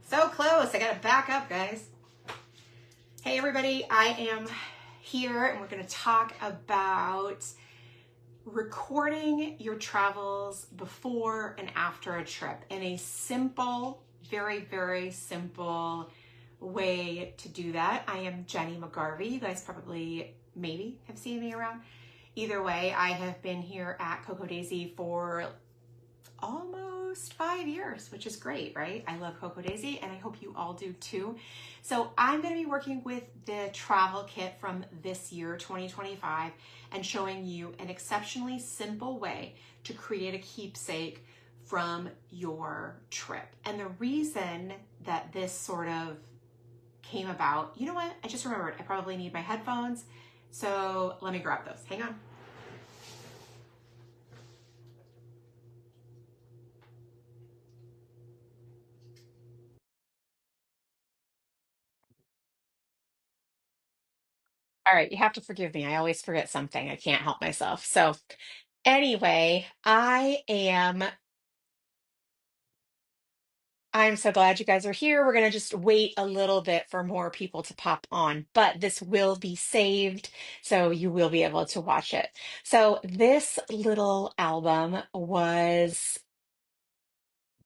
So close. I got to back up, guys. Hey, everybody. I am here and we're going to talk about recording your travels before and after a trip in a simple, very, very simple way to do that. I am Jennie McGarvey. You guys probably maybe have seen me around. Either way, I have been here at Coco Daisy for almost 5 years, which is great, right? I love Coco Daisy and I hope you all do too. So I'm going to be working with the travel kit from this year, 2025, and showing you an exceptionally simple way to create a keepsake from your trip. And the reason that this sort of came about, you know what? I just remembered I probably need my headphones. So let me grab those. Hang on. All right, you have to forgive me. I always forget something. I can't help myself. So, anyway, I'm so glad you guys are here. We're going to just wait a little bit for more people to pop on, but this will be saved, so you will be able to watch it. So, this little album was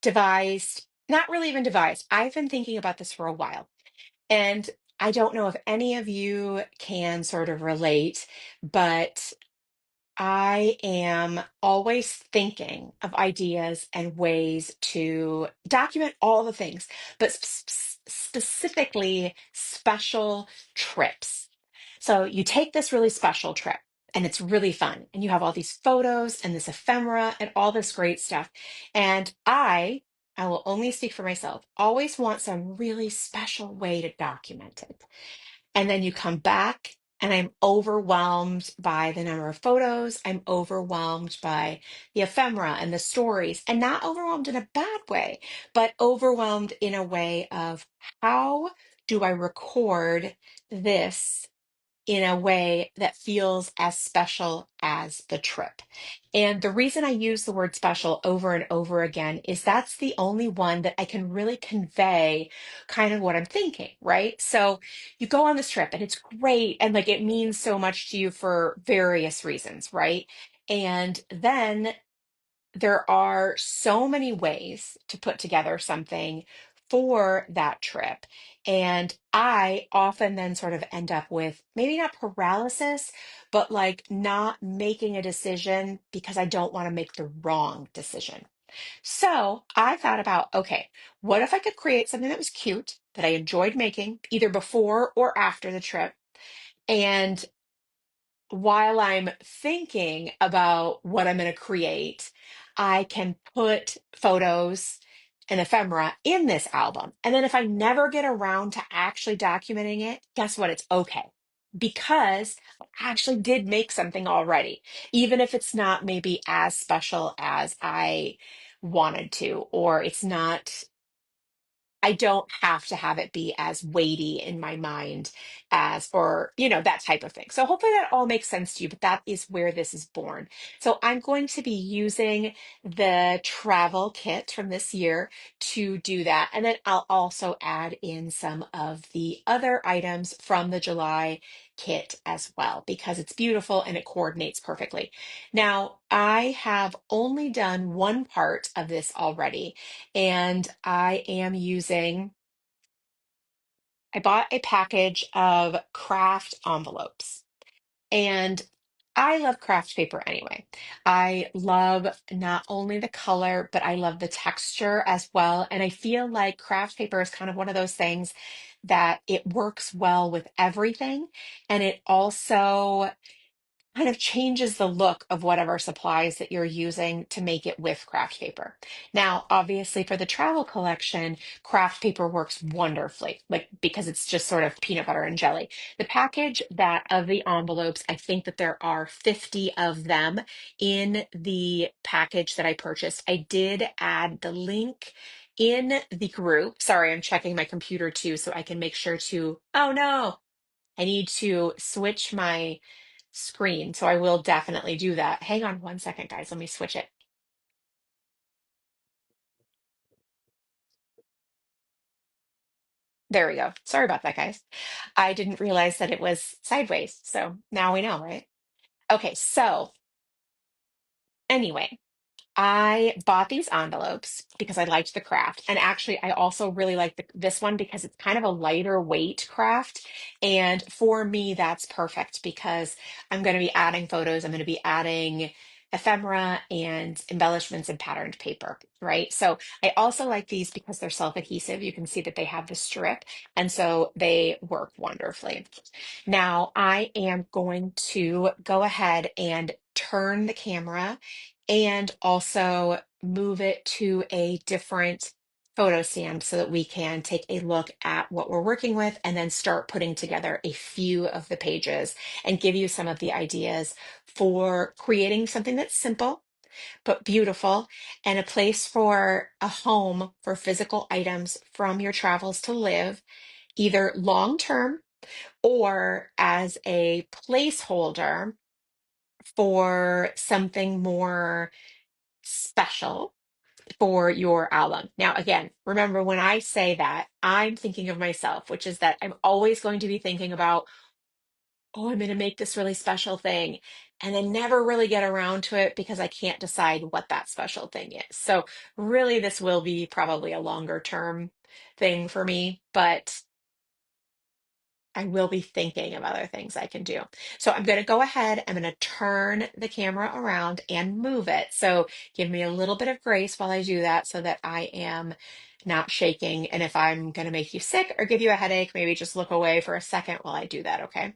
devised, not really even devised. I've been thinking about this for a while. And I don't know if any of you can sort of relate, but I am always thinking of ideas and ways to document all the things, but specifically special trips. So you take this really special trip and it's really fun, and you have all these photos and this ephemera and all this great stuff. And I will only speak for myself, always want some really special way to document it. And then you come back, and I'm overwhelmed by the number of photos. I'm overwhelmed by the ephemera and the stories, and not overwhelmed in a bad way, but overwhelmed in a way of how do I record this in a way that feels as special as the trip. And the reason I use the word special over and over again is that's the only one that I can really convey kind of what I'm thinking, right? So you go on this trip and it's great and like it means so much to you for various reasons, right? And then there are so many ways to put together something for that trip. And I often then sort of end up with maybe not paralysis, but like not making a decision because I don't want to make the wrong decision. So I thought about, okay, what if I could create something that was cute, that I enjoyed making either before or after the trip? And while I'm thinking about what I'm going to create, I can put photos and ephemera in this album. And then if I never get around to actually documenting it, guess what? It's okay. Because I actually did make something already, even if it's not maybe as special as I wanted to, or it's not I don't have to have it be as weighty in my mind as, or, that type of thing. So hopefully that all makes sense to you, but that is where this is born. So I'm going to be using the travel kit from this year to do that. And then I'll also add in some of the other items from the July kit as well, because it's beautiful and it coordinates perfectly. Now, I have only done one part of this already and I bought a package of craft envelopes. And I love craft paper anyway. I love not only the color, but I love the texture as well. And I feel like craft paper is kind of one of those things that it works well with everything. And it also kind of changes the look of whatever supplies that you're using to make it with craft paper. Now, obviously, for the travel collection, craft paper works wonderfully, like because it's just sort of peanut butter and jelly. The package that of the envelopes, I think that there are 50 of them in the package that I purchased. I did add the link in the group. Sorry, I'm checking my computer too, so I can make sure to, oh no. I need to switch my screen, so I will definitely do that. Hang on one second, guys. Let me switch it. There we go. Sorry about that, guys. I didn't realize that it was sideways. So now we know, right? Okay, so anyway, I bought these envelopes because I liked the craft. And actually, I also really like this one because it's kind of a lighter weight craft. And for me, that's perfect because I'm going to be adding photos. I'm going to be adding ephemera and embellishments and patterned paper, right? So I also like these because they're self-adhesive. You can see that they have the strip, and so they work wonderfully. Now, I am going to go ahead and turn the camera and also move it to a different photo stand so that we can take a look at what we're working with and then start putting together a few of the pages and give you some of the ideas for creating something that's simple but beautiful and a place for a home for physical items from your travels to live, either long term or as a placeholder for something more special for your album. Now, again, remember when I say that, I'm thinking of myself, which is that I'm always going to be thinking about, oh, I'm going to make this really special thing, and then never really get around to it because I can't decide what that special thing is. So, really, this will be probably a longer term thing for me, but I will be thinking of other things I can do. So I'm going to go ahead. I'm going to turn the camera around and move it. So give me a little bit of grace while I do that so that I am not shaking. And if I'm going to make you sick or give you a headache, maybe just look away for a second while I do that. Okay.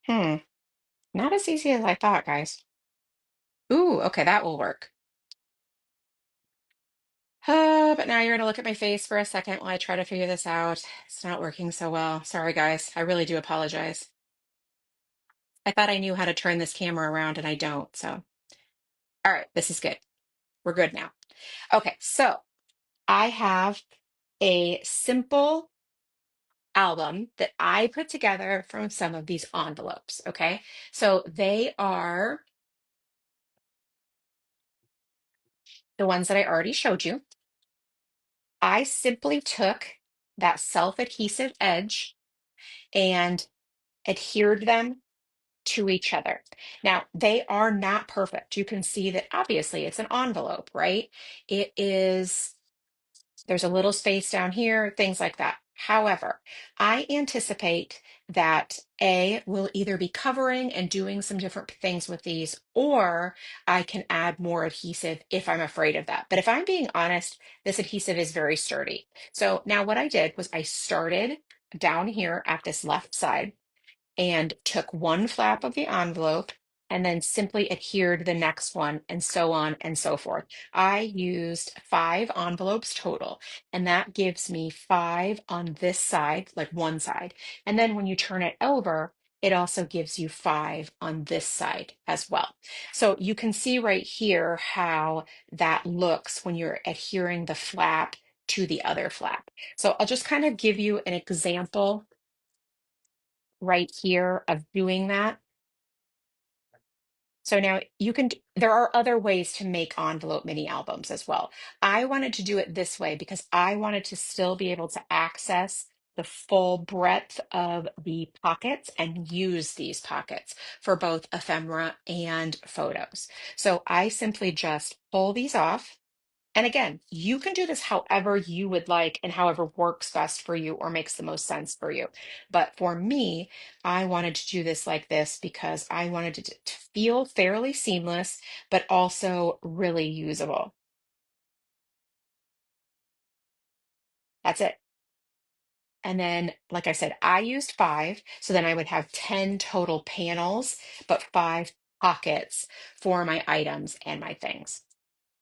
Hmm. Not as easy as I thought, guys. Ooh, okay. That will work. But now you're going to look at my face for a second while I try to figure this out. It's not working so well. Sorry, guys. I really do apologize. I thought I knew how to turn this camera around and I don't. So, all right, this is good. We're good now. Okay, so I have a simple album that I put together from some of these envelopes. Okay, so they are the ones that I already showed you. I simply took that self-adhesive edge and adhered them to each other. Now, they are not perfect. You can see that obviously it's an envelope, right? It is. There's a little space down here, things like that. However, I anticipate that A will either be covering and doing some different things with these, or I can add more adhesive if I'm afraid of that. But if I'm being honest, this adhesive is very sturdy. So now what I did was I started down here at this left side and took one flap of the envelope and then simply adhered the next one and so on and so forth. I used 5 envelopes total, and that gives me 5 on this side, like one side. And then when you turn it over, it also gives you 5 on this side as well. So you can see right here how that looks when you're adhering the flap to the other flap. So I'll just kind of give you an example right here of doing that. So now you can, there are other ways to make envelope mini albums as well. I wanted to do it this way because I wanted to still be able to access the full breadth of the pockets and use these pockets for both ephemera and photos. So I simply just pull these off. And again, you can do this however you would like and however works best for you or makes the most sense for you. But for me, I wanted to do this like this because I wanted it to feel fairly seamless, but also really usable. That's it. And then, like I said, I used 5. So then I would have 10 total panels, but 5 pockets for my items and my things.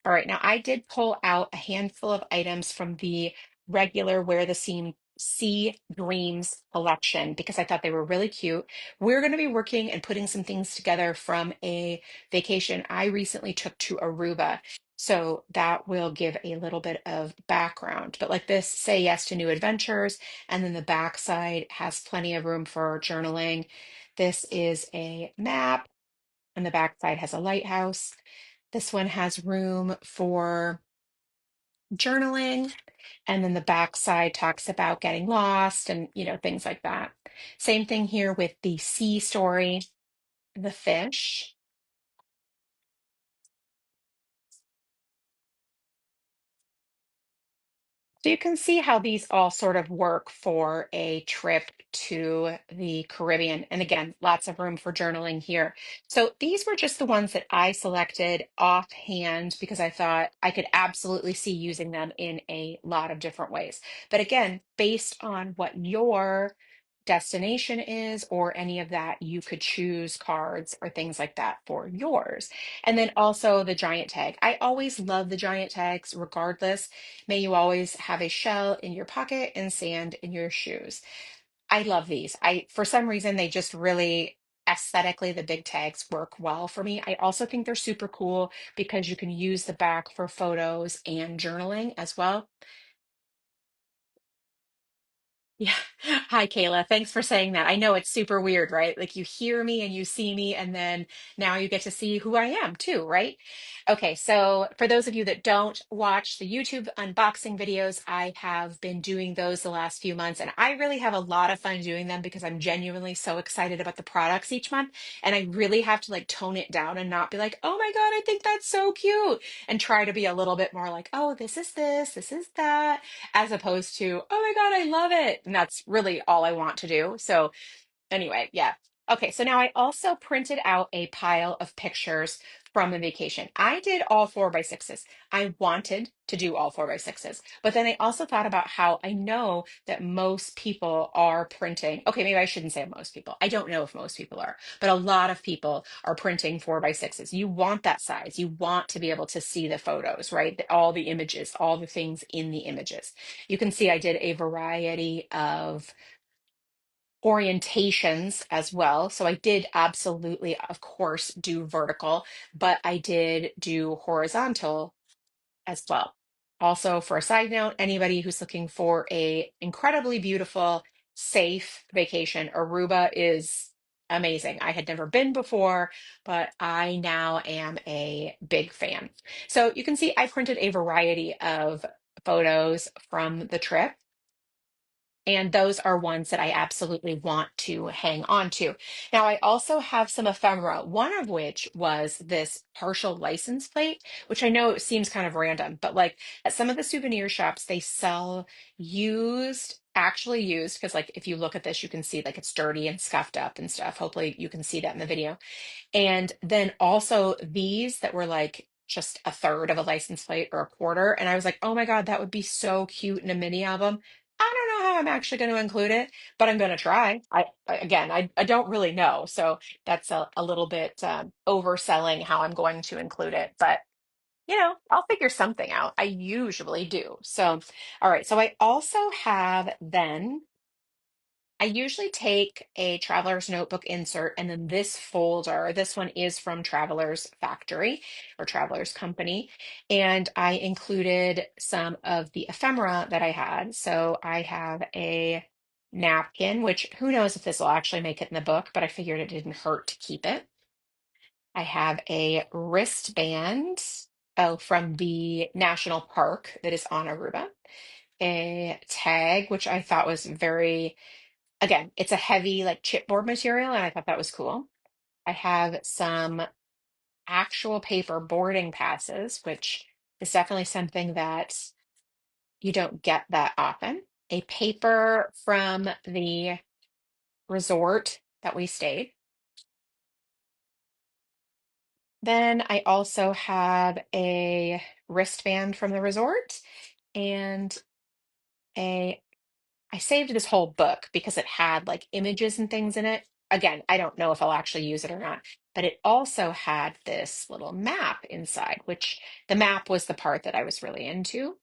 All right, now I did pull out a handful of items from the regular Wear the Sea Dreams collection because I thought they were really cute. We're going to be working and putting some things together from a vacation I recently took to Aruba. So that will give a little bit of background. But like this, say yes to new adventures. And then the backside has plenty of room for journaling. This is a map, and the backside has a lighthouse. This one has room for journaling, and then the backside talks about getting lost and, things like that. Same thing here with the sea story, the fish. So you can see how these all sort of work for a trip to the Caribbean. And again, lots of room for journaling here. So these were just the ones that I selected offhand because I thought I could absolutely see using them in a lot of different ways. But again, based on what your destination is or any of that, you could choose cards or things like that for yours. And then also the giant tag. I always love the giant tags regardless. May you always have a shell in your pocket and sand in your shoes. I love these. For some reason, they just really aesthetically, the big tags work well for me. I also think they're super cool because you can use the back for photos and journaling as well. Yeah. Hi, Kayla. Thanks for saying that. I know it's super weird, right? Like you hear me and you see me, and then now you get to see who I am too, right? Okay, so for those of you that don't watch the YouTube unboxing videos, I have been doing those the last few months, and I really have a lot of fun doing them because I'm genuinely so excited about the products each month. And I really have to like tone it down and not be like, oh my God, I think that's so cute, and try to be a little bit more like, oh, this is that, as opposed to, oh my God, I love it. And that's really all I want to do. So anyway, yeah. Okay, so now I also printed out a pile of pictures from the vacation. I did all 4x6s. I wanted to do all 4x6s, but then I also thought about how I know that most people are printing. Okay, maybe I shouldn't say most people. I don't know if most people are, but a lot of people are printing 4x6s. You want that size. You want to be able to see the photos, right? All the images, all the things in the images. You can see I did a variety of orientations as well. So I did absolutely, of course, do vertical, but I did do horizontal as well. Also, for a side note, anybody who's looking for a incredibly beautiful, safe vacation, Aruba is amazing. I had never been before, but I now am a big fan. So you can see I printed a variety of photos from the trip. And those are ones that I absolutely want to hang on to. Now, I also have some ephemera, one of which was this partial license plate, which I know seems kind of random, but like at some of the souvenir shops, they sell actually used, because like if you look at this, you can see like it's dirty and scuffed up and stuff. Hopefully you can see that in the video. And then also these that were like just a third of a license plate or a quarter. And I was like, oh my God, that would be so cute in a mini album. I don't know how I'm actually going to include it, but I'm going to try. Again, I don't really know. So that's a little bit overselling how I'm going to include it. But, I'll figure something out. I usually do. So, all right. So I also have then. I usually take a traveler's notebook insert and then this folder. This one is from Traveler's Factory or Traveler's Company. And I included some of the ephemera that I had. So I have a napkin, which who knows if this will actually make it in the book, but I figured it didn't hurt to keep it. I have a wristband, from the national park that is on Aruba. A tag, which I thought was very. Again, it's a heavy like chipboard material, and I thought that was cool. I have some actual paper boarding passes, which is definitely something that you don't get that often. A paper from the resort that we stayed. Then I also have a wristband from the resort and a I saved this whole book because it had like images and things in it. Again, I don't know if I'll actually use it or not. but it also had this little map inside, which the map was the part that I was really into.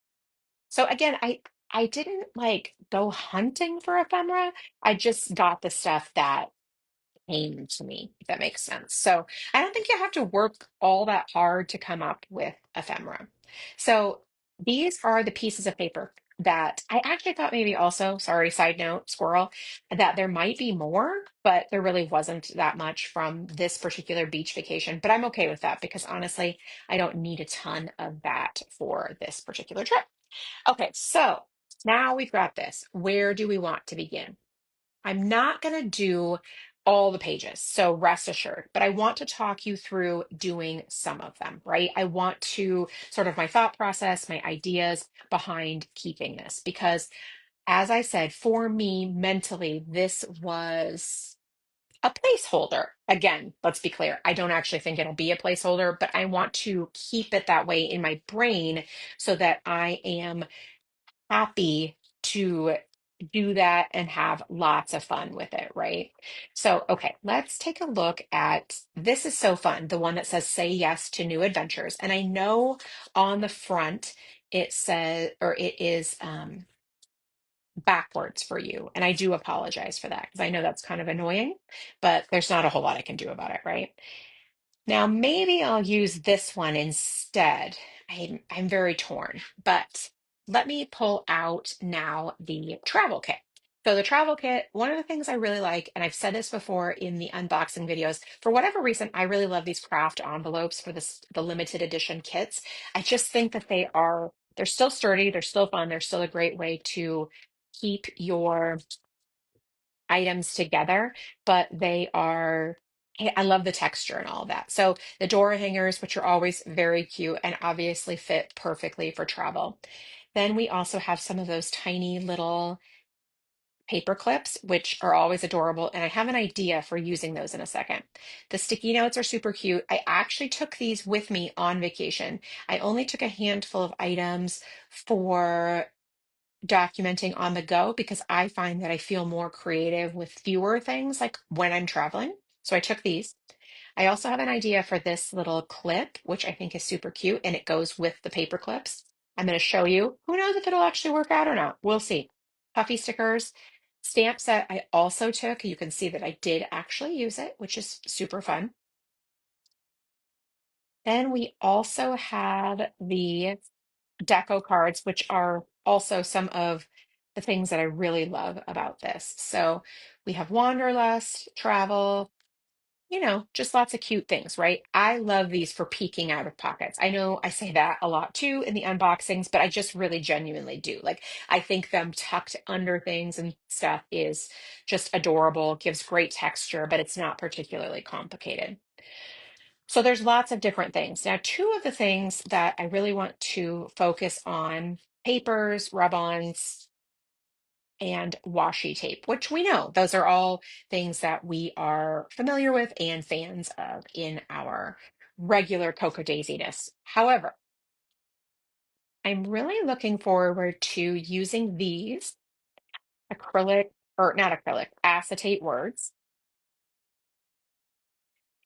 So again, I didn't like go hunting for ephemera. I just got the stuff that came to me, if that makes sense. So I don't think you have to work all that hard to come up with ephemera. So these are the pieces of paper that I actually thought maybe also, sorry, side note, squirrel, that there might be more, but there really wasn't that much from this particular beach vacation. But I'm okay with that because honestly, I don't need a ton of that for this particular trip. Okay, so now we've got this. Where do we want to begin? I'm not going to do all the pages, so rest assured, but I want to talk you through doing some of them, right? I want to sort of my thought process, my ideas behind keeping this, because as I said, for me mentally, this was a placeholder. Again, let's be clear, I don't actually think it'll be a placeholder, but I want to keep it that way in my brain so that I am happy to do that and have lots of fun with it, right? So, okay, let's take a look at this is so fun, the one that says say yes to new adventures. And I know on the front it says, or it is backwards for you. And I do apologize for that because I know that's kind of annoying, but there's not a whole lot I can do about it, right? Now, maybe I'll use this one instead. I'm very torn, but let me pull out now the travel kit. So the travel kit, one of the things I really like, and I've said this before in the unboxing videos, for whatever reason, I really love these craft envelopes for the limited edition kits. I just think that they're still sturdy, they're still fun, they're still a great way to keep your items together, but they are, I love the texture and all of that. So the door hangers, which are always very cute and obviously fit perfectly for travel. Then we also have some of those tiny little paper clips, which are always adorable. And I have an idea for using those in a second. The sticky notes are super cute. I actually took these with me on vacation. I only took a handful of items for documenting on the go because I find that I feel more creative with fewer things, like when I'm traveling. So I took these. I also have an idea for this little clip, which I think is super cute, and it goes with the paper clips. I'm going to show you. Who knows if it'll actually work out or not? We'll see. Puffy stickers. Stamp set I also took. You can see that I did actually use it, which is super fun. Then we also had the deco cards, which are also some of the things that I really love about this. So we have Wanderlust, travel, just lots of cute things, right? I love these for peeking out of pockets. I know I say that a lot too in the unboxings, but I just really genuinely do. Like, I think them tucked under things and stuff is just adorable, gives great texture, but it's not particularly complicated. So there's lots of different things. Now, two of the things that I really want to focus on, papers, rub-ons, and washi tape, which we know those are all things that we are familiar with and fans of in our regular Cocoa Daisiness. However, I'm really looking forward to using these acrylic, or not acrylic, acetate words,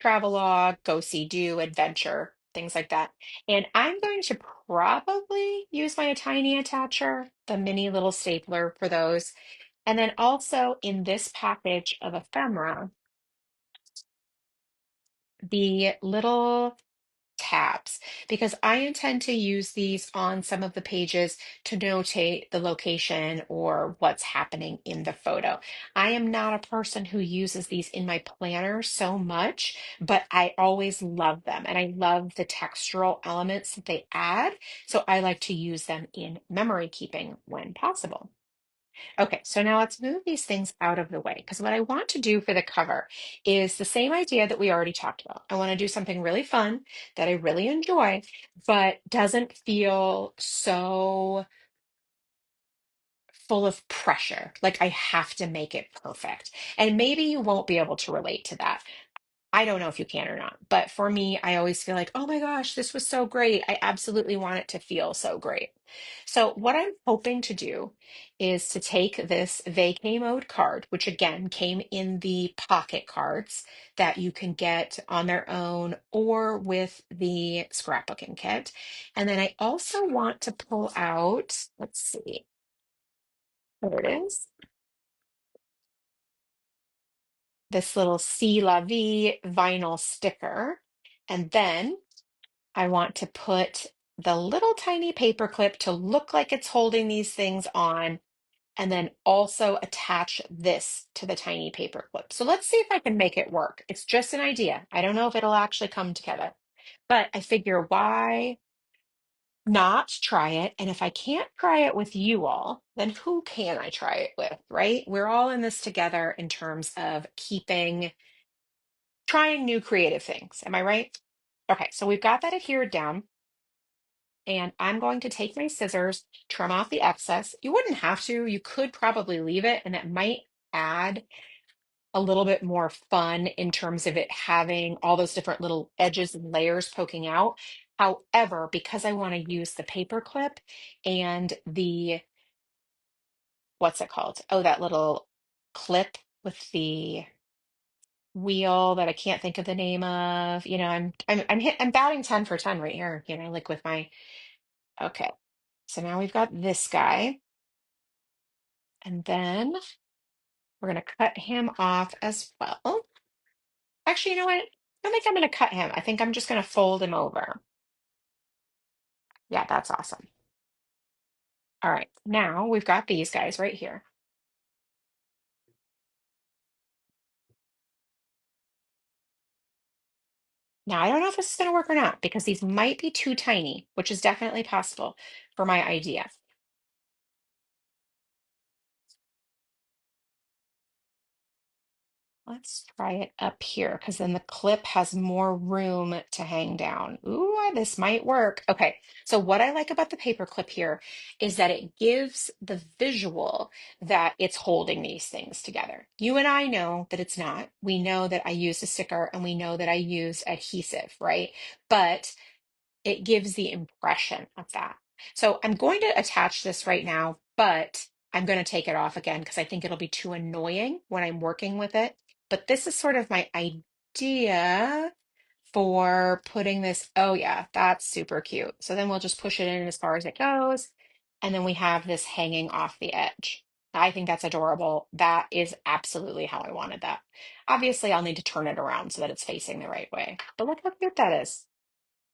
travelogue, go see do, adventure, things like that. And I'm going to probably use my tiny attacher, the mini little stapler for those. And then also in this package of ephemera, the little tabs, because I intend to use these on some of the pages to notate the location or what's happening in the photo. I am not a person who uses these in my planner so much, but I always love them and I love the textural elements that they add. So I like to use them in memory keeping when possible. Okay, so now let's move these things out of the way because what I want to do for the cover is the same idea that we already talked about. I want to do something really fun that I really enjoy, but doesn't feel so full of pressure. Like I have to make it perfect. And maybe you won't be able to relate to that. I don't know if you can or not, but for me, I always feel like, oh my gosh, this was so great. I absolutely want it to feel so great. So, what I'm hoping to do is to take this vacay mode card, which again came in the pocket cards that you can get on their own or with the scrapbooking kit. And then I also want to pull out, let's see, there it is, this little See La Vie vinyl sticker. And then I want to put the little tiny paper clip to look like it's holding these things on, and then also attach this to the tiny paper clip. So let's see if I can make it work. It's just an idea. I don't know if it'll actually come together, but I figure why not try it? And if I can't try it with you all, then who can I try it with, right? We're all in this together in terms of trying new creative things. Am I right? Okay, so we've got that adhered down. And I'm going to take my scissors, trim off the excess. You wouldn't have to. You could probably leave it, and it might add a little bit more fun in terms of it having all those different little edges and layers poking out. However, because I want to use the paper clip and the, what's it called? Oh, that little clip with the wheel that I can't think of the name of. I'm batting 10 for 10 right here, like with my, okay. So now we've got this guy. And then we're going to cut him off as well. Actually, you know what? I don't think I'm going to cut him. I think I'm just going to fold him over. Yeah, that's awesome. All right, now we've got these guys right here. Now, I don't know if this is going to work or not because these might be too tiny, which is definitely possible for my idea. Let's try it up here because then the clip has more room to hang down. Ooh, this might work. Okay, so what I like about the paper clip here is that it gives the visual that it's holding these things together. You and I know that it's not. We know that I used a sticker and we know that I used adhesive, right? But it gives the impression of that. So I'm going to attach this right now, but I'm going to take it off again because I think it'll be too annoying when I'm working with it. But this is sort of my idea for putting this. Oh, yeah, that's super cute. So then we'll just push it in as far as it goes. And then we have this hanging off the edge. I think that's adorable. That is absolutely how I wanted that. Obviously, I'll need to turn it around so that it's facing the right way. But look how cute that is.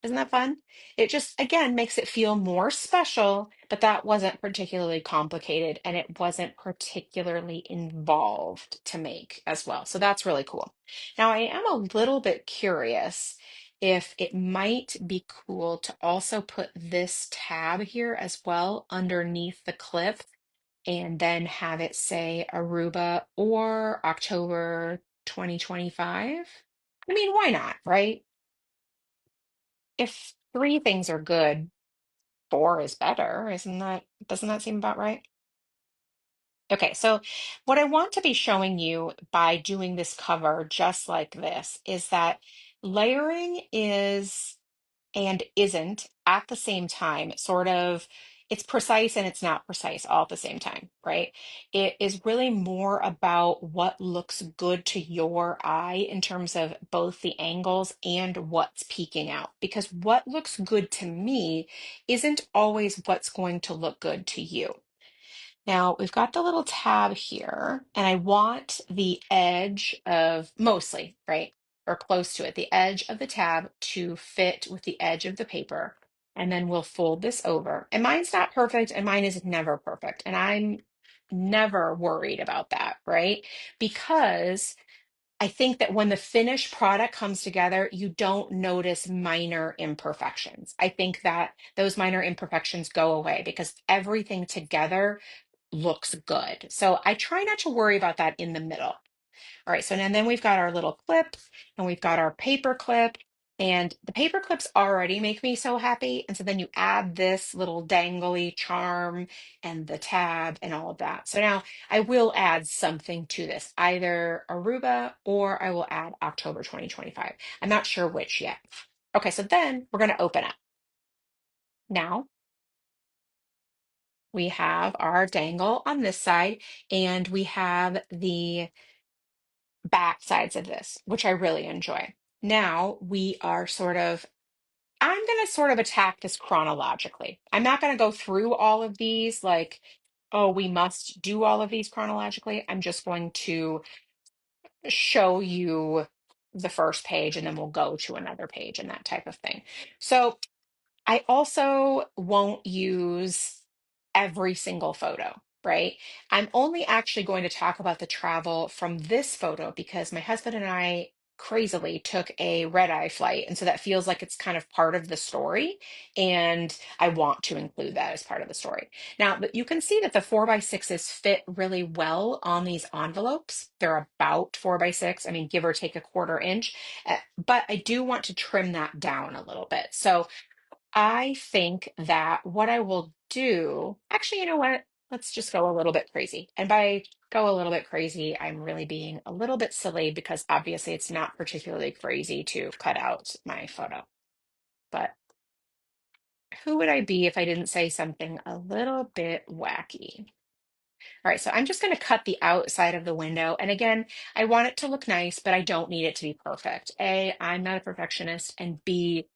Isn't that fun? It just, again, makes it feel more special, but that wasn't particularly complicated and it wasn't particularly involved to make as well. So that's really cool. Now, I am a little bit curious if it might be cool to also put this tab here as well underneath the clip and then have it say Aruba or October 2025. I mean, why not, right? If three things are good, four is better. Doesn't that seem about right? Okay, so what I want to be showing you by doing this cover just like this is that layering is and isn't at the same time sort of, it's precise and it's not precise all at the same time, right? It is really more about what looks good to your eye in terms of both the angles and what's peeking out, because what looks good to me isn't always what's going to look good to you. Now we've got the little tab here, and I want the edge of mostly, right, or close to it, the edge of the tab to fit with the edge of the paper. And then we'll fold this over. And mine's not perfect, and mine is never perfect. And I'm never worried about that, right? Because I think that when the finished product comes together, you don't notice minor imperfections. I think that those minor imperfections go away because everything together looks good. So I try not to worry about that in the middle. All right, so and then we've got our little clip and we've got our paper clip. And the paper clips already make me so happy. And so then you add this little dangly charm and the tab and all of that. So now I will add something to this, either Aruba or I will add October 2025. I'm not sure which yet. Okay, so then we're going to open up. Now we have our dangle on this side, and we have the back sides of this, which I really enjoy. Now we are I'm going to sort of attack this chronologically. I'm not going to go through all of these like, oh, we must do all of these chronologically. I'm just going to show you the first page and then we'll go to another page and that type of thing. So I also won't use every single photo, right? I'm only actually going to talk about the travel from this photo because my husband and I crazily took a red eye flight. And so that feels like it's kind of part of the story. And I want to include that as part of the story. Now, but you can see that the 4x6s fit really well on these envelopes. They're about 4x6, I mean, give or take a quarter inch. But I do want to trim that down a little bit. So I think that what I will do, actually, you know what? Let's just go a little bit crazy. And by go a little bit crazy, I'm really being a little bit silly because obviously it's not particularly crazy to cut out my photo. But who would I be if I didn't say something a little bit wacky? All right, so I'm just going to cut the outside of the window. And again, I want it to look nice, but I don't need it to be perfect. A, I'm not a perfectionist. And B,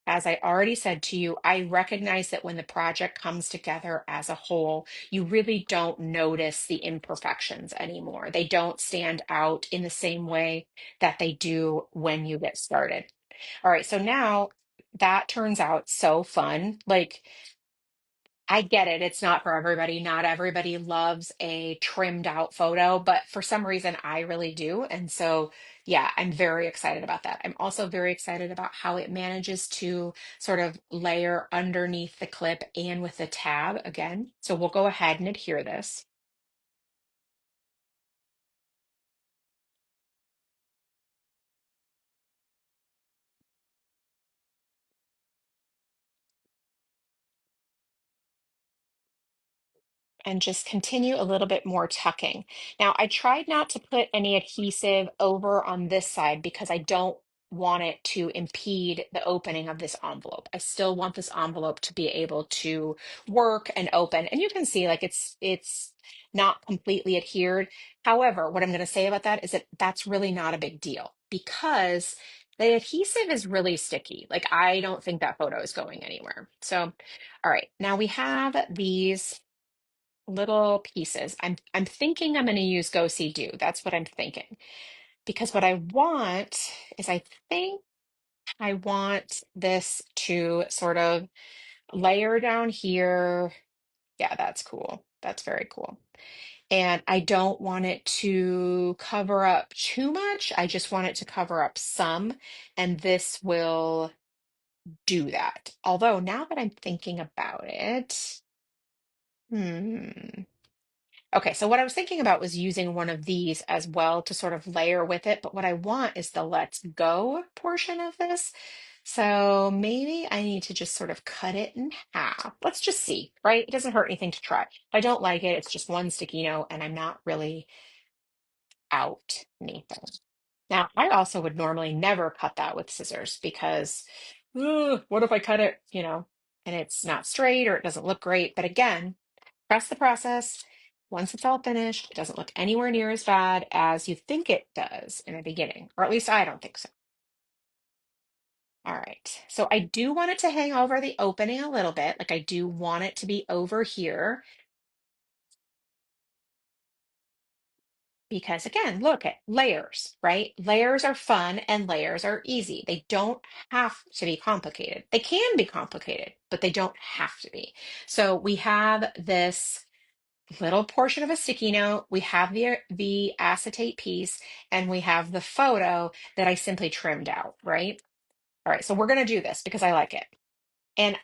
as I already said to you, I recognize that when the project comes together as a whole, you really don't notice the imperfections anymore. They don't stand out in the same way that they do when you get started. All right, so now that turns out so fun. Like, I get it. It's not for everybody. Not everybody loves a trimmed out photo, but for some reason I really do. And so, yeah, I'm very excited about that. I'm also very excited about how it manages to sort of layer underneath the clip and with the tab again. So we'll go ahead and adhere this. And just continue a little bit more tucking. Now, I tried not to put any adhesive over on this side because I don't want it to impede the opening of this envelope. I still want this envelope to be able to work and open. And you can see like it's not completely adhered. However, what I'm going to say about that is that that's really not a big deal because the adhesive is really sticky. Like I don't think that photo is going anywhere. So, all right, now we have these little pieces. I'm thinking I'm going to use Go See Do. That's what I'm thinking. Because what I want is I think I want this to sort of layer down here. Yeah, that's cool. That's very cool. And I don't want it to cover up too much. I just want it to cover up some, and this will do that. Although now that I'm thinking about it, hmm. Okay, so what I was thinking about was using one of these as well to sort of layer with it, but what I want is the let's go portion of this. So maybe I need to just sort of cut it in half. Let's just see, right? It doesn't hurt anything to try. If I don't like it, it's just one sticky note and I'm not really out anything. Now, I also would normally never cut that with scissors because what if I cut it, and it's not straight or it doesn't look great? But again, trust the process. Once it's all finished, it doesn't look anywhere near as bad as you think it does in the beginning, or at least I don't think so. All right. So I do want it to hang over the opening a little bit. Like I do want it to be over here because again, look at layers, right? Layers are fun and layers are easy. They don't have to be complicated. They can be complicated, but they don't have to be. So we have this little portion of a sticky note. We have the acetate piece and we have the photo that I simply trimmed out, right? All right, so we're going to do this because I like it. And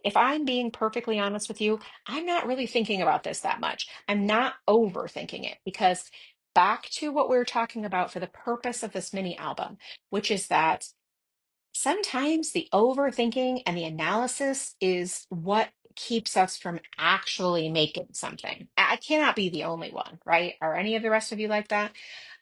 if I'm being perfectly honest with you, I'm not really thinking about this that much. I'm not overthinking it because back to what we were talking about for the purpose of this mini album, which is that sometimes the overthinking and the analysis is what keeps us from actually making something. I cannot be the only one, right? Are any of the rest of you like that?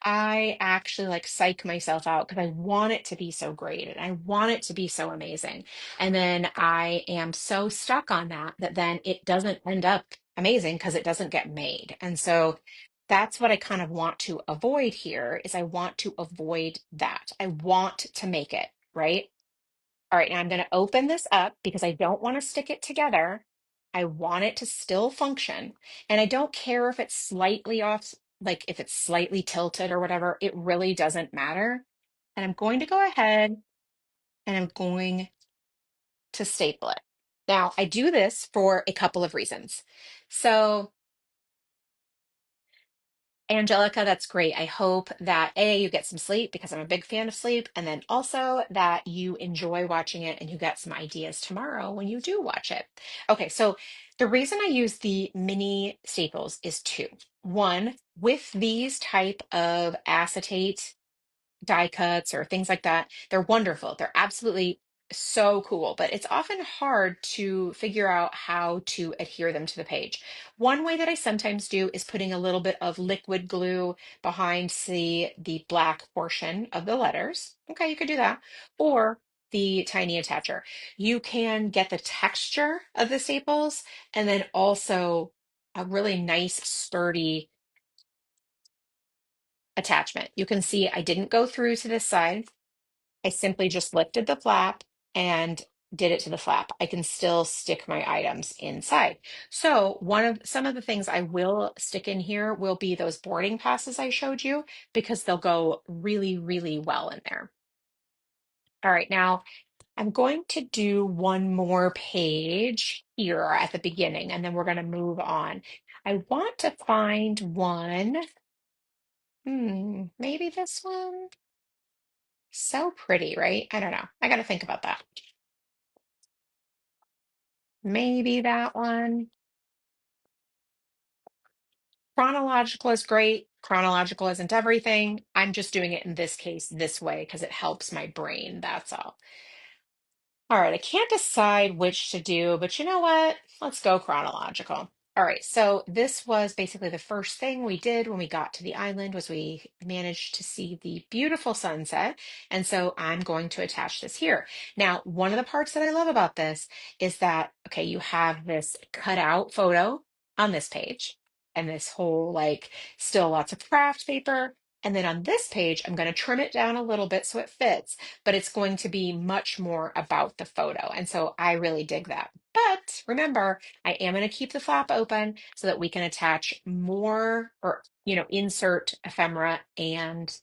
I actually like psych myself out because I want it to be so great and I want it to be so amazing. And then I am so stuck on that that then it doesn't end up amazing because it doesn't get made. And so that's what I kind of want to avoid here is I want to avoid that. I want to make it, right? All right, now I'm going to open this up because I don't want to stick it together. I want it to still function. And I don't care if it's slightly off, like if it's slightly tilted or whatever, it really doesn't matter. And I'm going to go ahead and I'm going to staple it. Now, I do this for a couple of reasons. So, Angelica, that's great. I hope that A, you get some sleep because I'm a big fan of sleep, and then also that you enjoy watching it and you get some ideas tomorrow when you do watch it. Okay, so the reason I use the mini staples is two. One, with these type of acetate die cuts or things like that. They're wonderful. They're absolutely so cool, but it's often hard to figure out how to adhere them to the page. One way that I sometimes do is putting a little bit of liquid glue behind the black portion of the letters. Okay, you could do that. Or the tiny attacher. You can get the texture of the staples and then also a really nice sturdy attachment. You can see I didn't go through to this side. I simply just lifted the flap and did it to the flap. I can still stick my items inside. So some of the things I will stick in here will be those boarding passes I showed you because they'll go really, really well in there. All right, now I'm going to do one more page here at the beginning, and then we're going to move on. I want to find one. Maybe this one. So pretty, right? I don't know. I got to think about that. Maybe that one. Chronological is great. Chronological isn't everything. I'm just doing it in this case this way because it helps my brain. That's all. All right, I can't decide which to do, but you know what? Let's go chronological. All right, so this was basically the first thing we did when we got to the island was we managed to see the beautiful sunset. And so I'm going to attach this here. Now, one of the parts that I love about this is that, okay, you have this cutout photo on this page and this whole like still lots of craft paper. And then on this page, I'm going to trim it down a little bit so it fits, but it's going to be much more about the photo. And so I really dig that. But remember, I am going to keep the flap open so that we can attach more or, insert ephemera and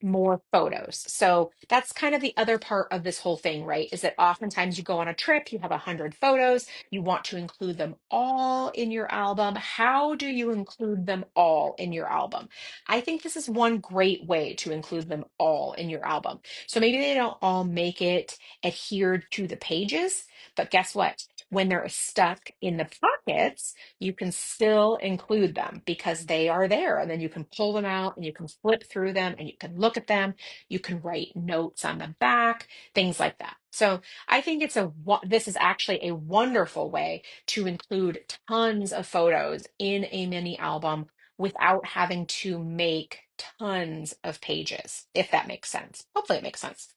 more photos. So that's kind of the other part of this whole thing, right? Is that oftentimes you go on a trip, you have 100 photos, you want to include them all in your album. How do you include them all in your album? I think this is one great way to include them all in your album. So maybe they don't all make it adhered to the pages, but guess what? When they're stuck in the pockets, you can still include them because they are there. And then you can pull them out and you can flip through them and you can look at them. You can write notes on the back, things like that. So I think this is actually a wonderful way to include tons of photos in a mini album without having to make tons of pages, if that makes sense. Hopefully it makes sense.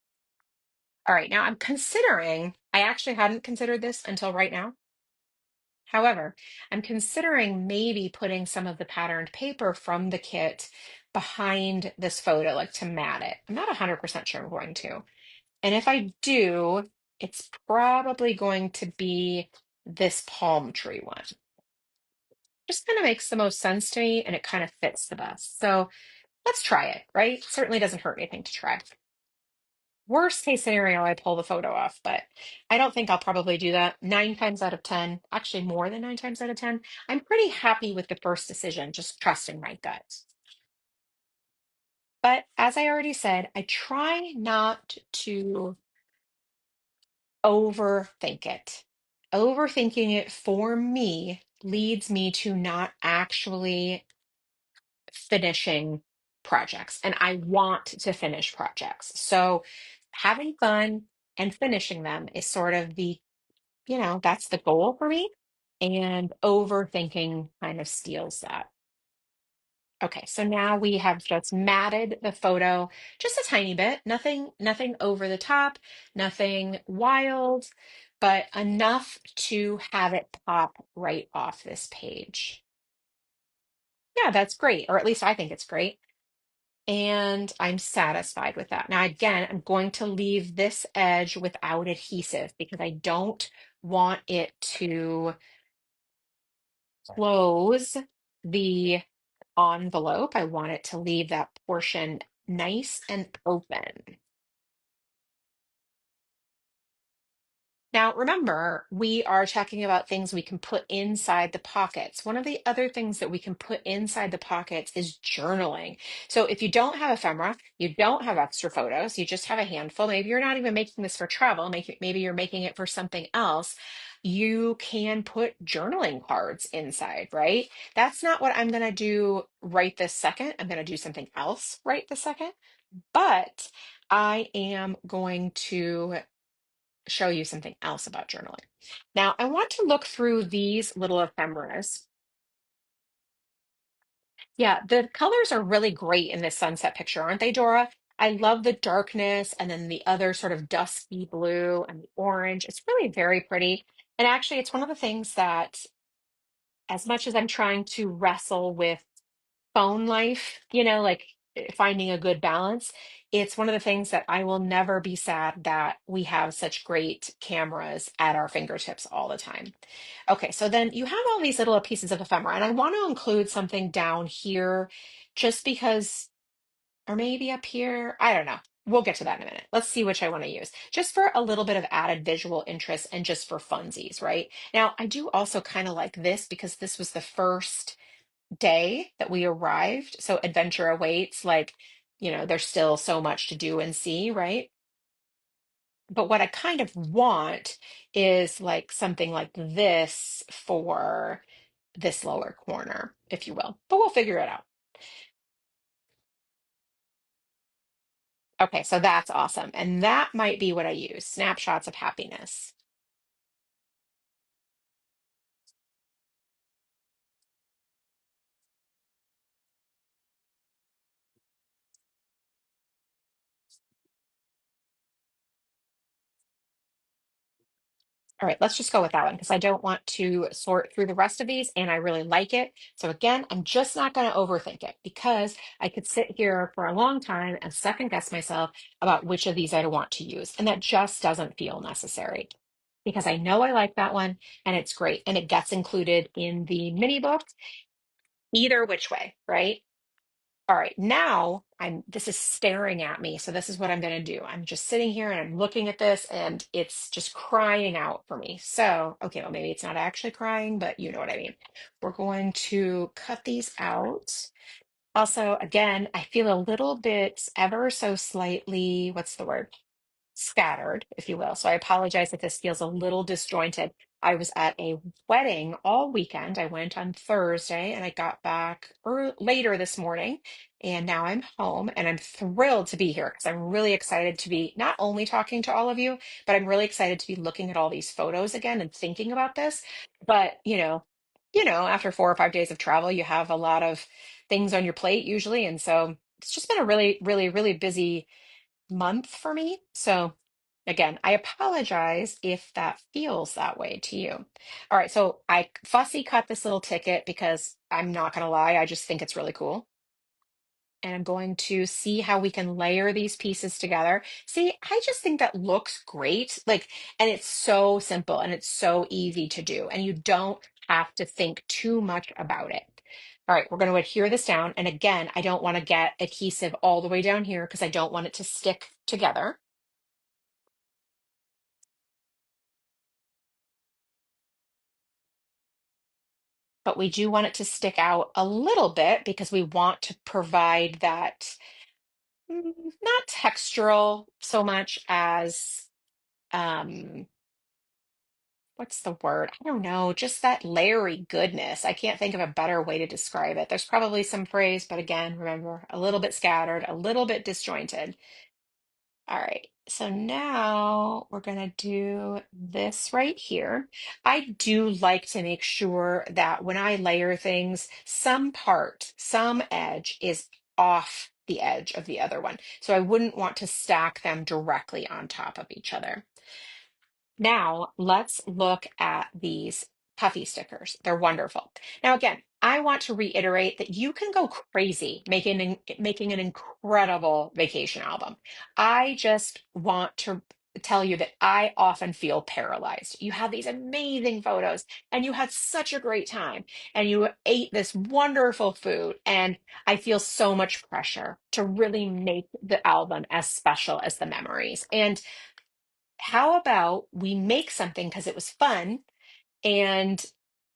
All right, now I actually hadn't considered this until right now. However, I'm considering maybe putting some of the patterned paper from the kit behind this photo, like to mat it. I'm not 100% sure I'm going to. And if I do, it's probably going to be this palm tree one. Just kind of makes the most sense to me and it kind of fits the best. So let's try it, right? Certainly doesn't hurt anything to try. Worst case scenario, I pull the photo off, but I don't think I'll probably do that. 9 times out of 10, actually more than 9 times out of 10, I'm pretty happy with the first decision, just trusting my gut. But as I already said, I try not to overthink it. Overthinking it for me leads me to not actually finishing projects, and I want to finish projects. So having fun and finishing them is sort of that's the goal for me. And overthinking kind of steals that. Okay, so now we have just matted the photo just a tiny bit, nothing over the top, nothing wild, but enough to have it pop right off this page. Yeah, that's great, or at least I think it's great. And I'm satisfied with that. Now, again, I'm going to leave this edge without adhesive because I don't want it to close the envelope. I want it to leave that portion nice and open. Now, remember, we are talking about things we can put inside the pockets. One of the other things that we can put inside the pockets is journaling. So if you don't have ephemera, you don't have extra photos, you just have a handful, maybe you're not even making this for travel, maybe you're making it for something else, you can put journaling cards inside, right? That's not what I'm going to do right this second. I'm going to do something else right this second, but I am going to show you something else about journaling. Now, I want to look through these little ephemeras. Yeah, the colors are really great in this sunset picture, aren't they, Dora? I love the darkness and then the other sort of dusky blue and the orange. It's really very pretty. And actually, it's one of the things that, as much as I'm trying to wrestle with phone life, like finding a good balance. It's one of the things that I will never be sad that we have such great cameras at our fingertips all the time. Okay, so then you have all these little pieces of ephemera, and I want to include something down here just because, or maybe up here. I don't know. We'll get to that in a minute. Let's see which I want to use, just for a little bit of added visual interest and just for funsies, right? Now, I do also kind of like this because this was the first day that we arrived. So adventure awaits, like, there's still so much to do and see, right? But what I kind of want is like something like this for this lower corner, if you will. But we'll figure it out. Okay, so that's awesome. And that might be what I use, snapshots of happiness. All right, let's just go with that one because I don't want to sort through the rest of these and I really like it. So again, I'm just not going to overthink it because I could sit here for a long time and second guess myself about which of these I want to use. And that just doesn't feel necessary because I know I like that one and it's great and it gets included in the mini book either which way, right? All right, now this is staring at me. So this is what I'm going to do. I'm just sitting here and I'm looking at this and it's just crying out for me. So, okay, well, maybe it's not actually crying, but you know what I mean. We're going to cut these out. Also, again, I feel a little bit ever so slightly, what's the word? Scattered, if you will. So I apologize if this feels a little disjointed. I was at a wedding all weekend. I went on Thursday and I got back later this morning. And now I'm home and I'm thrilled to be here because I'm really excited to be not only talking to all of you, but I'm really excited to be looking at all these photos again and thinking about this. But, after 4 or 5 days of travel, you have a lot of things on your plate usually. And so it's just been a really, really, really busy month for me. So again, I apologize if that feels that way to you. All right, so I fussy cut this little ticket because I'm not going to lie, I just think it's really cool. And I'm going to see how we can layer these pieces together. See, I just think that looks great. Like, and it's so simple and it's so easy to do. And you don't have to think too much about it. All right, we're going to adhere this down. And again, I don't want to get adhesive all the way down here because I don't want it to stick together. But we do want it to stick out a little bit because we want to provide that not textural so much as what's the word? I don't know, just that layery goodness. I can't think of a better way to describe it. There's probably some phrase, but again, remember, a little bit scattered, a little bit disjointed. All right. So now we're going to do this right here. I do like to make sure that when I layer things, some part, some edge is off the edge of the other one. So I wouldn't want to stack them directly on top of each other. Now, let's look at these puffy stickers. They're wonderful. Now, again, I want to reiterate that you can go crazy making an incredible vacation album. I just want to tell you that I often feel paralyzed. You have these amazing photos and you had such a great time and you ate this wonderful food, and I feel so much pressure to really make the album as special as the memories. And how about we make something because it was fun, and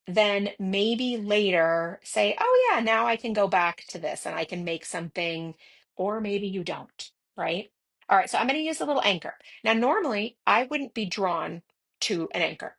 then maybe later say, oh yeah, now I can go back to this and I can make something, or maybe you don't, right? All right, so I'm going to use a little anchor. Now, normally I wouldn't be drawn to an anchor.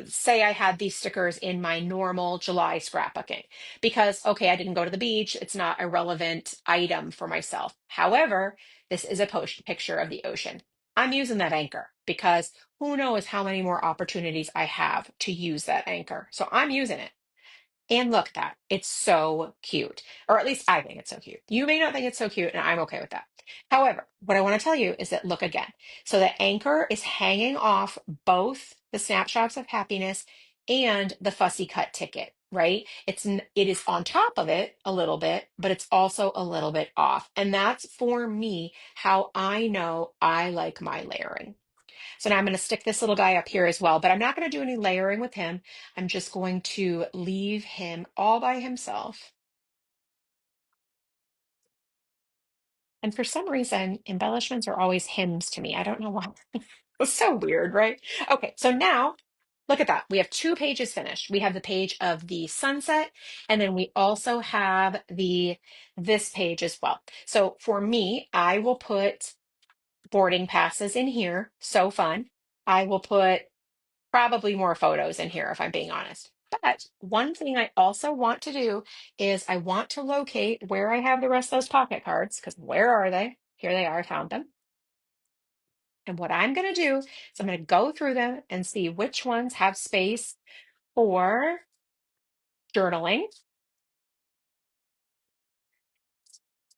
Say I had these stickers in my normal July scrapbooking because, okay, I didn't go to the beach. It's not a relevant item for myself. However, this is a post picture of the ocean. I'm using that anchor because who knows how many more opportunities I have to use that anchor. So I'm using it. And look at that. It's so cute. Or at least I think it's so cute. You may not think it's so cute, and I'm okay with that. However, what I want to tell you is that look again. So the anchor is hanging off both the snapshots of happiness and the fussy cut ticket, right? It is on top of it a little bit, but it's also a little bit off. And that's for me how I know I like my layering. So now I'm going to stick this little guy up here as well, but I'm not going to do any layering with him. I'm just going to leave him all by himself. And for some reason, embellishments are always hymns to me. I don't know why. It's so weird, right? Okay, so now look at that. We have two pages finished. We have the page of the sunset, and then we also have this page as well. So for me, I will put boarding passes in here. So fun. I will put probably more photos in here if I'm being honest. But one thing I also want to do is I want to locate where I have the rest of those pocket cards, because where are they? Here they are, I found them. And what I'm going to do is I'm going to go through them and see which ones have space for journaling,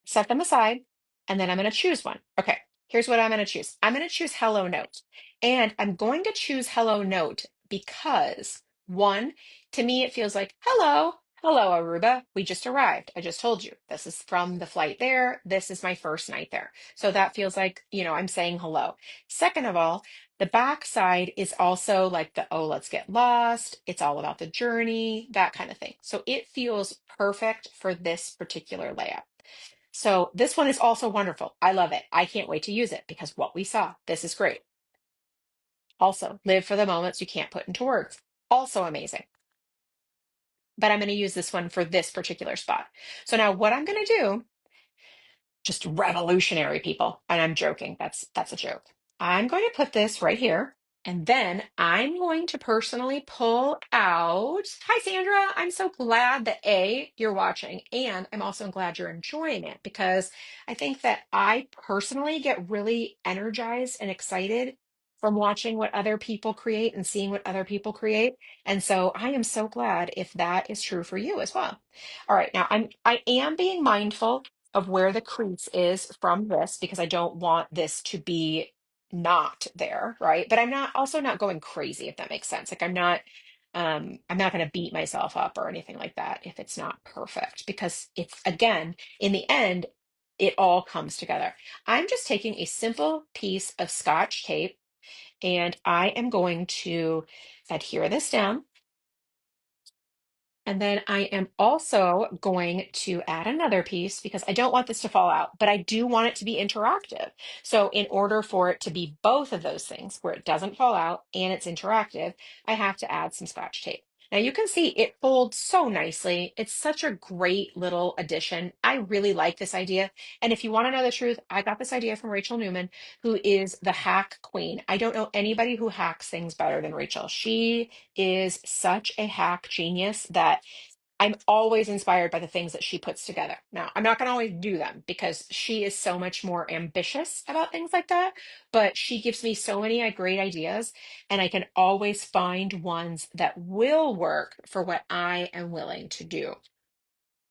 set them aside, and then I'm going to choose one. Okay, here's what I'm going to choose. I'm going to choose Hello Note. And I'm going to choose Hello Note because one, to me, it feels like, hello, Aruba. We just arrived. I just told you this is from the flight there. This is my first night there. So that feels like, I'm saying hello. Second of all, the back side is also like oh, let's get lost. It's all about the journey, that kind of thing. So it feels perfect for this particular layout. So this one is also wonderful. I love it. I can't wait to use it because what we saw, this is great. Also, live for the moments you can't put into words. Also amazing. But I'm going to use this one for this particular spot. So now what I'm going to do, just revolutionary people, and I'm joking. That's a joke. I'm going to put this right here. And then I'm going to personally pull out. Hi, Sandra. I'm so glad that you're watching, and I'm also glad you're enjoying it because I think that I personally get really energized and excited from watching what other people create and seeing what other people create. And so I am so glad if that is true for you as well. All right, now I am being mindful of where the crease is from this because I don't want this to be not there, right? But I'm not also not going crazy, if that makes sense. Like I'm not going to beat myself up or anything like that if it's not perfect because it's again, in the end, it all comes together. I'm just taking a simple piece of Scotch tape and I am going to adhere this down. And then I am also going to add another piece because I don't want this to fall out, but I do want it to be interactive. So in order for it to be both of those things, where it doesn't fall out and it's interactive, I have to add some Scotch tape. Now you can see it folds so nicely. It's such a great little addition. I really like this idea. And if you want to know the truth, I got this idea from Rachel Newman, who is the hack queen. I don't know anybody who hacks things better than Rachel. She is such a hack genius that I'm always inspired by the things that she puts together. Now, I'm not going to always do them because she is so much more ambitious about things like that, but she gives me so many great ideas, and I can always find ones that will work for what I am willing to do.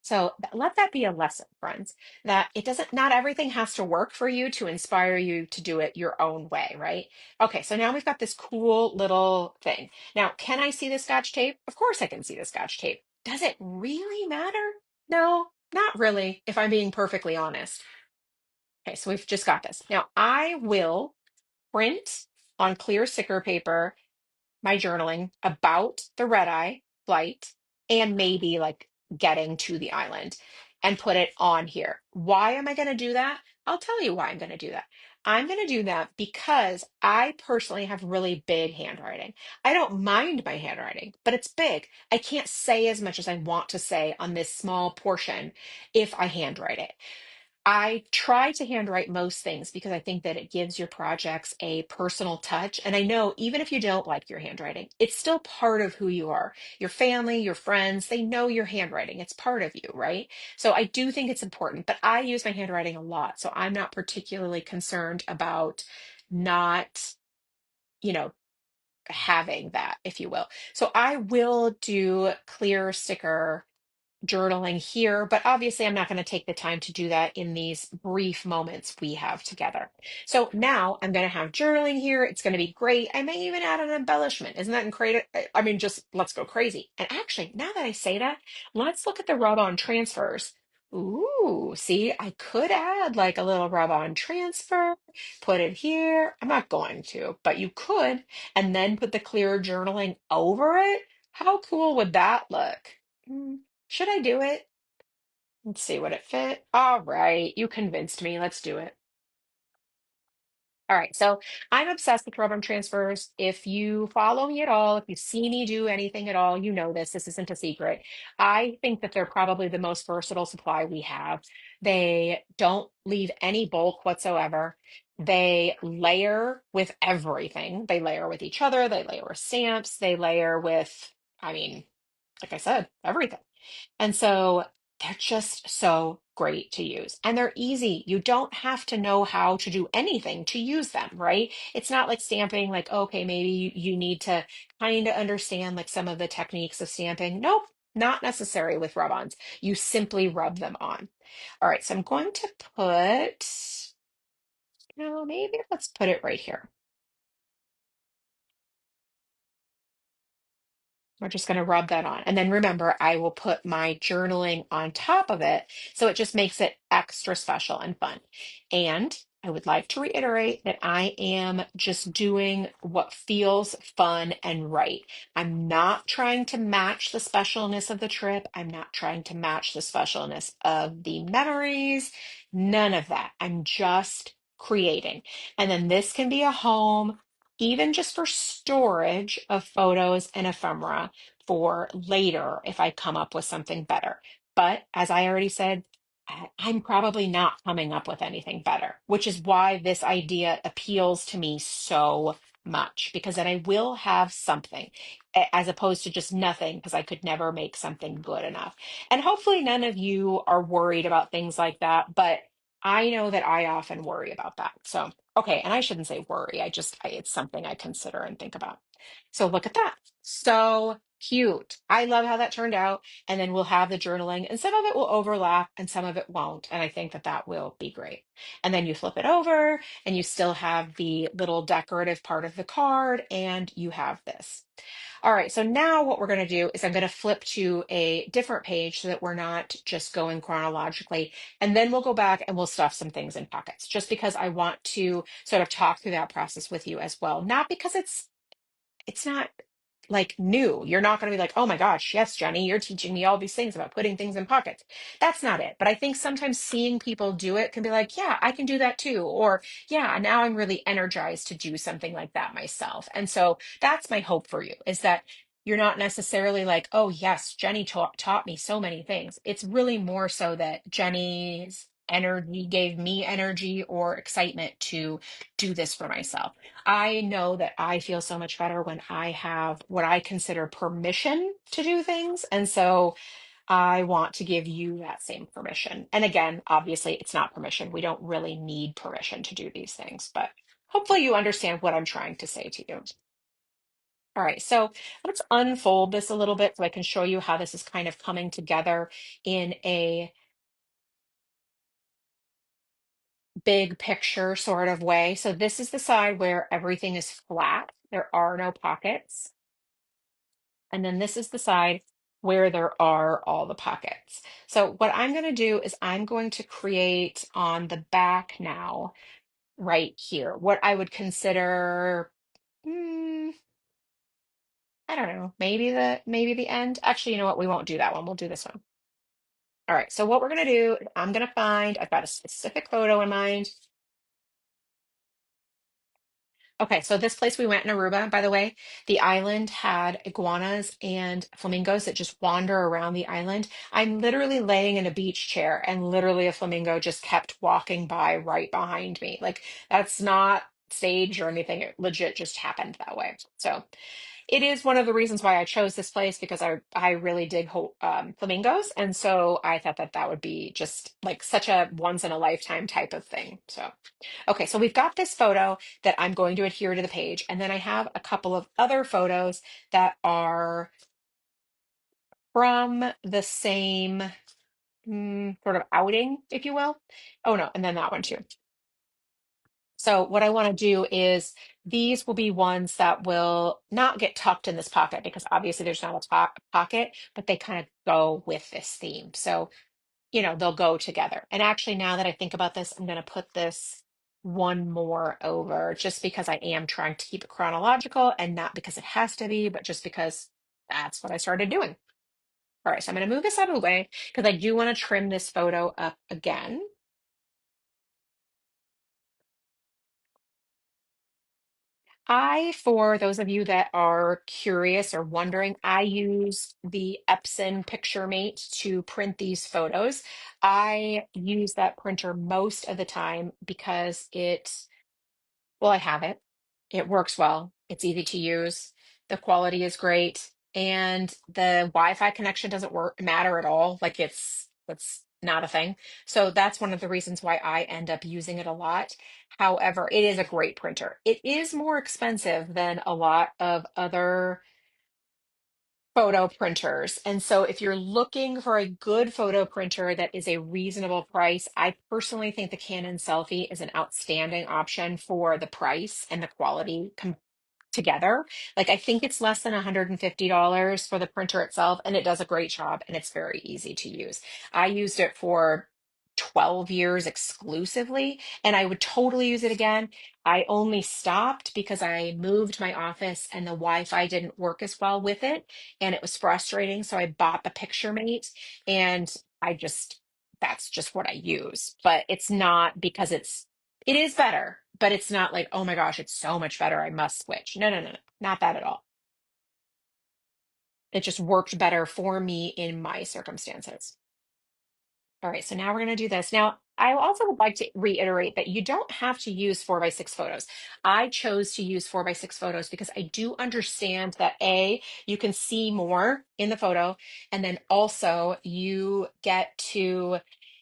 So let that be a lesson, friends, that it doesn't, not everything has to work for you to inspire you to do it your own way, right? Okay, so now we've got this cool little thing. Now, can I see the scotch tape? Of course I can see the scotch tape. Does it really matter? No, not really, if I'm being perfectly honest. Okay, so we've just got this. Now, I will print on clear sticker paper my journaling about the red eye flight and maybe like getting to the island and put it on here. Why am I going to do that? I'll tell you why I'm going to do that. I'm going to do that because I personally have really big handwriting. I don't mind my handwriting, but it's big. I can't say as much as I want to say on this small portion if I handwrite it. I try to handwrite most things because I think that it gives your projects a personal touch. And I know even if you don't like your handwriting, it's still part of who you are. Your family, your friends, they know your handwriting. It's part of you, right? So I do think it's important, but I use my handwriting a lot. So I'm not particularly concerned about not, you know, having that, if you will. So I will do clear sticker journaling here, but obviously I'm not going to take the time to do that in these brief moments we have together. So now I'm going to have journaling here. It's going to be great. I may even add an embellishment. Isn't that incredible? I mean, just let's go crazy. And actually, now that I say that, let's look at the rub-on transfers. Ooh, see, I could add like a little rub-on transfer, put it here. I'm not going to, but you could, and then put the clear journaling over it. How cool would that look? Hmm. Should I do it? Let's see, would it fit? All right, you convinced me. Let's do it. All right, so I'm obsessed with rub-on transfers. If you follow me at all, if you see me do anything at all, you know this. This isn't a secret. I think that they're probably the most versatile supply we have. They don't leave any bulk whatsoever. They layer with everything. They layer with each other. They layer with stamps. They layer with, I mean, like I said, everything. And so they're just so great to use. And they're easy. You don't have to know how to do anything to use them, right? It's not like stamping, like, okay, maybe you need to kind of understand like some of the techniques of stamping. Nope, not necessary with rub-ons. You simply rub them on. All right, so I'm going to put, maybe let's put it right here. We're just going to rub that on. And then remember, I will put my journaling on top of it. So it just makes it extra special and fun. And I would like to reiterate that I am just doing what feels fun and right. I'm not trying to match the specialness of the trip. I'm not trying to match the specialness of the memories. None of that. I'm just creating. And then this can be a home, even just for storage of photos and ephemera for later if I come up with something better. But as I already said, I'm probably not coming up with anything better, which is why this idea appeals to me so much, because then I will have something as opposed to just nothing, because I could never make something good enough. And hopefully, none of you are worried about things like that, but I know that I often worry about that. So, okay, and I shouldn't say worry, it's something I consider and think about. So, look at that. So cute. I love how that turned out. And then we'll have the journaling, and some of it will overlap and some of it won't. And I think that that will be great. And then you flip it over and you still have the little decorative part of the card, and you have this. All right, so now what we're going to do is I'm going to flip to a different page so that we're not just going chronologically. And then we'll go back and we'll stuff some things in pockets, just because I want to sort of talk through that process with you as well. Not because it's not like new. You're not going to be like, oh my gosh, yes, Jenny, you're teaching me all these things about putting things in pockets. That's not it. But I think sometimes seeing people do it can be like, yeah, I can do that too. Or, yeah, now I'm really energized to do something like that myself. And so that's my hope for you, is that you're not necessarily like, oh, yes, Jenny taught me so many things. It's really more so that Jenny's energy gave me energy or excitement to do this for myself. I know that I feel so much better when I have what I consider permission to do things. And so I want to give you that same permission. And again, obviously, it's not permission. We don't really need permission to do these things, but hopefully you understand what I'm trying to say to you. All right, so let's unfold this a little bit so I can show you how this is kind of coming together in a big picture sort of way. So this is the side where everything is flat. There are no pockets. And then this is the side where there are all the pockets. So what I'm going to do is I'm going to create on the back now, right here, what I would consider, hmm, I don't know, maybe the end. Actually, you know what? We won't do that one. We'll do this one. All right. So what we're going to do, I'm going to find, I've got a specific photo in mind. Okay, so this place we went in Aruba, by the way, the island had iguanas and flamingos that just wander around the island. I'm literally laying in a beach chair and literally a flamingo just kept walking by right behind me. Like that's not staged or anything. It legit just happened that way. So it is one of the reasons why I chose this place because I really dig flamingos, and so I thought that that would be just like such a once in a lifetime type of thing. So. Okay, so we've got this photo that I'm going to adhere to the page, and then I have a couple of other photos that are from the same sort of outing, if you will. Oh no, and then that one too. So what I want to do is these will be ones that will not get tucked in this pocket because obviously there's not a pocket, but they kind of go with this theme. So they'll go together. And actually, now that I think about this, I'm going to put this one more over just because I am trying to keep it chronological and not because it has to be, but just because that's what I started doing. All right, so I'm going to move this out of the way because I do want to trim this photo up again. For those of you that are curious or wondering, I use the Epson Picture Mate to print these photos. I use that printer most of the time because well, I have it. It works well. It's easy to use. The quality is great. And the Wi-Fi connection doesn't matter at all. Like it's not a thing. So that's one of the reasons why I end up using it a lot. However, it is a great printer. It is more expensive than a lot of other photo printers. And so if you're looking for a good photo printer that is a reasonable price, I personally think the Canon Selfie is an outstanding option for the price and the quality together. Like I think it's less than $150 for the printer itself, and it does a great job and it's very easy to use. I used it for 12 years exclusively, and I would totally use it again. I only stopped because I moved my office and the Wi-Fi didn't work as well with it, and it was frustrating. So I bought the PictureMate, and I just that's just what I use. But it's not because it is better, but it's not like, oh my gosh, it's so much better. I must switch. No, no, no, no, not that at all. It just worked better for me in my circumstances. All right, so now we're going to do this. Now, I also would like to reiterate that you don't have to use 4x6 photos. I chose to use 4x6 photos because I do understand that A, you can see more in the photo, and then also you get to,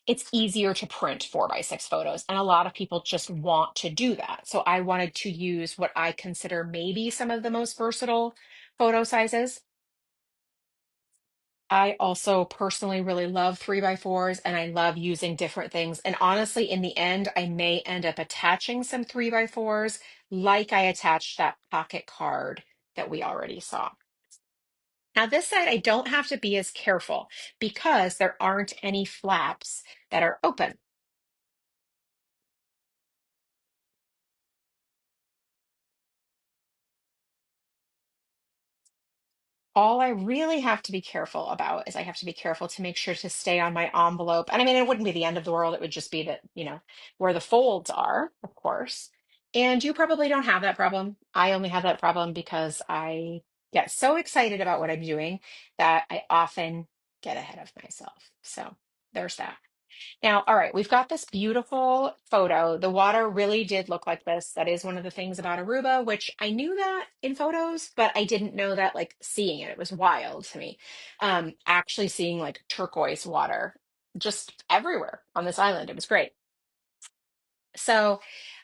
it's easier to print 4x6 photos, and a lot of people just want to do that. So I wanted to use what I consider maybe some of the most versatile photo sizes. I also personally really love 3x4s and I love using different things. And honestly, in the end, I may end up attaching some 3x4s like I attached that pocket card that we already saw. Now, this side, I don't have to be as careful because there aren't any flaps that are open. All I really have to be careful about is I have to be careful to make sure to stay on my envelope. And I mean, it wouldn't be the end of the world. It would just be that, where the folds are, of course. And you probably don't have that problem. I only have that problem because I get so excited about what I'm doing that I often get ahead of myself. So there's that. Now, all right, we've got this beautiful photo. The water really did look like this. That is one of the things about Aruba, which I knew that in photos, but I didn't know that like seeing it. It was wild to me. Actually seeing like turquoise water just everywhere on this island. It was great. So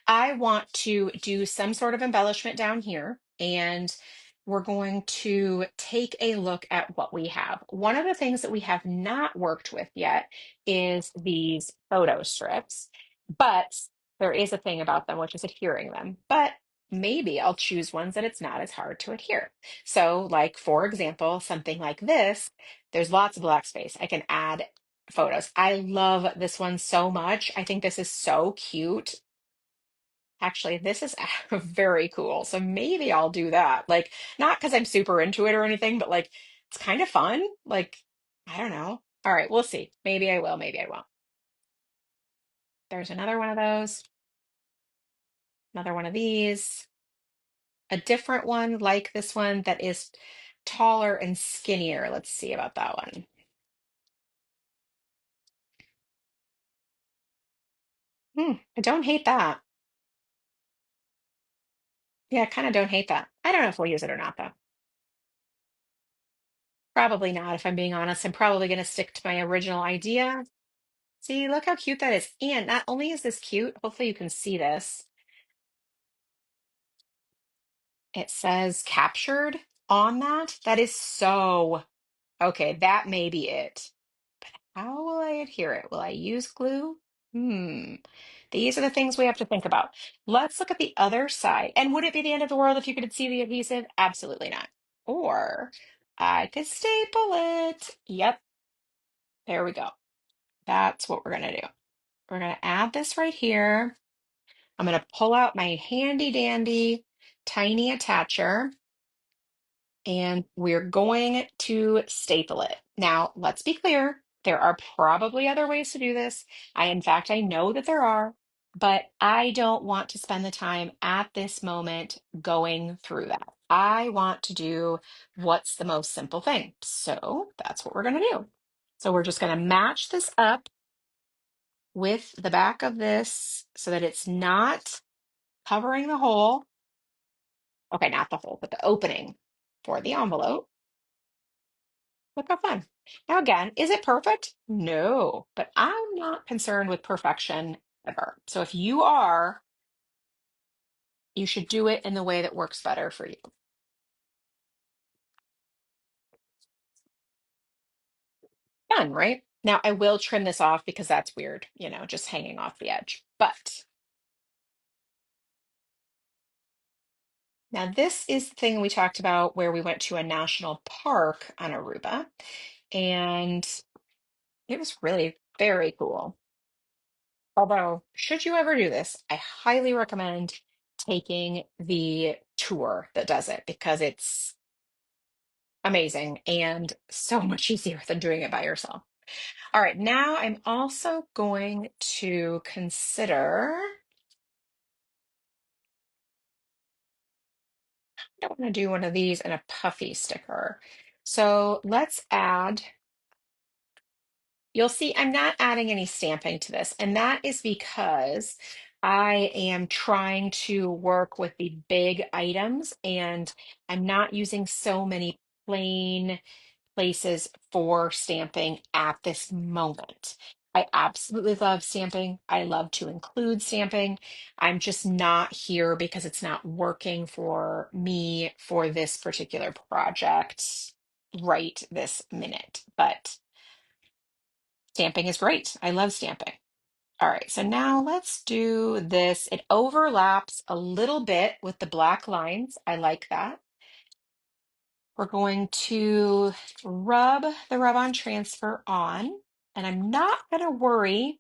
I want to do some sort of embellishment down here, and we're going to take a look at what we have. One of the things that we have not worked with yet is these photo strips, but there is a thing about them, which is adhering them. But maybe I'll choose ones that it's not as hard to adhere. So, like for example, something like this, there's lots of black space. I can add photos. I love this one so much. I think this is so cute. Actually, this is very cool. So maybe I'll do that. Like, not because I'm super into it or anything, but like, it's kind of fun. Like, I don't know. All right, we'll see. Maybe I will, maybe I won't. There's another one of those, another one of these, a different one like this one that is taller and skinnier. Let's see about that one. I don't hate that. Yeah, I kind of don't hate that. I don't know if we'll use it or not, though. Probably not, if I'm being honest. I'm probably going to stick to my original idea. See, look how cute that is. And not only is this cute, hopefully you can see this. It says captured on that. That is so, okay, that may be it. How will I adhere it? Will I use glue? Hmm. These are the things we have to think about. Let's look at the other side. And would it be the end of the world if you could see the adhesive? Absolutely not. Or I could staple it. Yep, there we go. That's what we're gonna do. We're gonna add this right here. I'm going to pull out my handy dandy tiny attacher, and we're going to staple it. Now, let's be clear. There are probably other ways to do this. In fact, I know that there are, but I don't want to spend the time at this moment going through that. I want to do what's the most simple thing. So that's what we're going to do. So we're just going to match this up with the back of this so that it's not covering the hole. Okay, not the hole, but the opening for the envelope. Look how fun. Now, again, is it perfect? No, but I'm not concerned with perfection ever. So if you are, you should do it in the way that works better for you. Done, right? Now, I will trim this off because that's weird, just hanging off the edge. But now this is the thing we talked about where we went to a national park on Aruba, and it was really very cool. Although, should you ever do this, I highly recommend taking the tour that does it because it's amazing and so much easier than doing it by yourself. All right, now I'm also going to consider, I don't want to do one of these and a puffy sticker. So let's add, you'll see I'm not adding any stamping to this, and that is because I am trying to work with the big items and I'm not using so many plain places for stamping at this moment. I absolutely love stamping. I love to include stamping. I'm just not here because it's not working for me for this particular project right this minute. But stamping is great. I love stamping. All right, so now let's do this. It overlaps a little bit with the black lines. I like that. We're going to rub the rub-on transfer on, and I'm not going to worry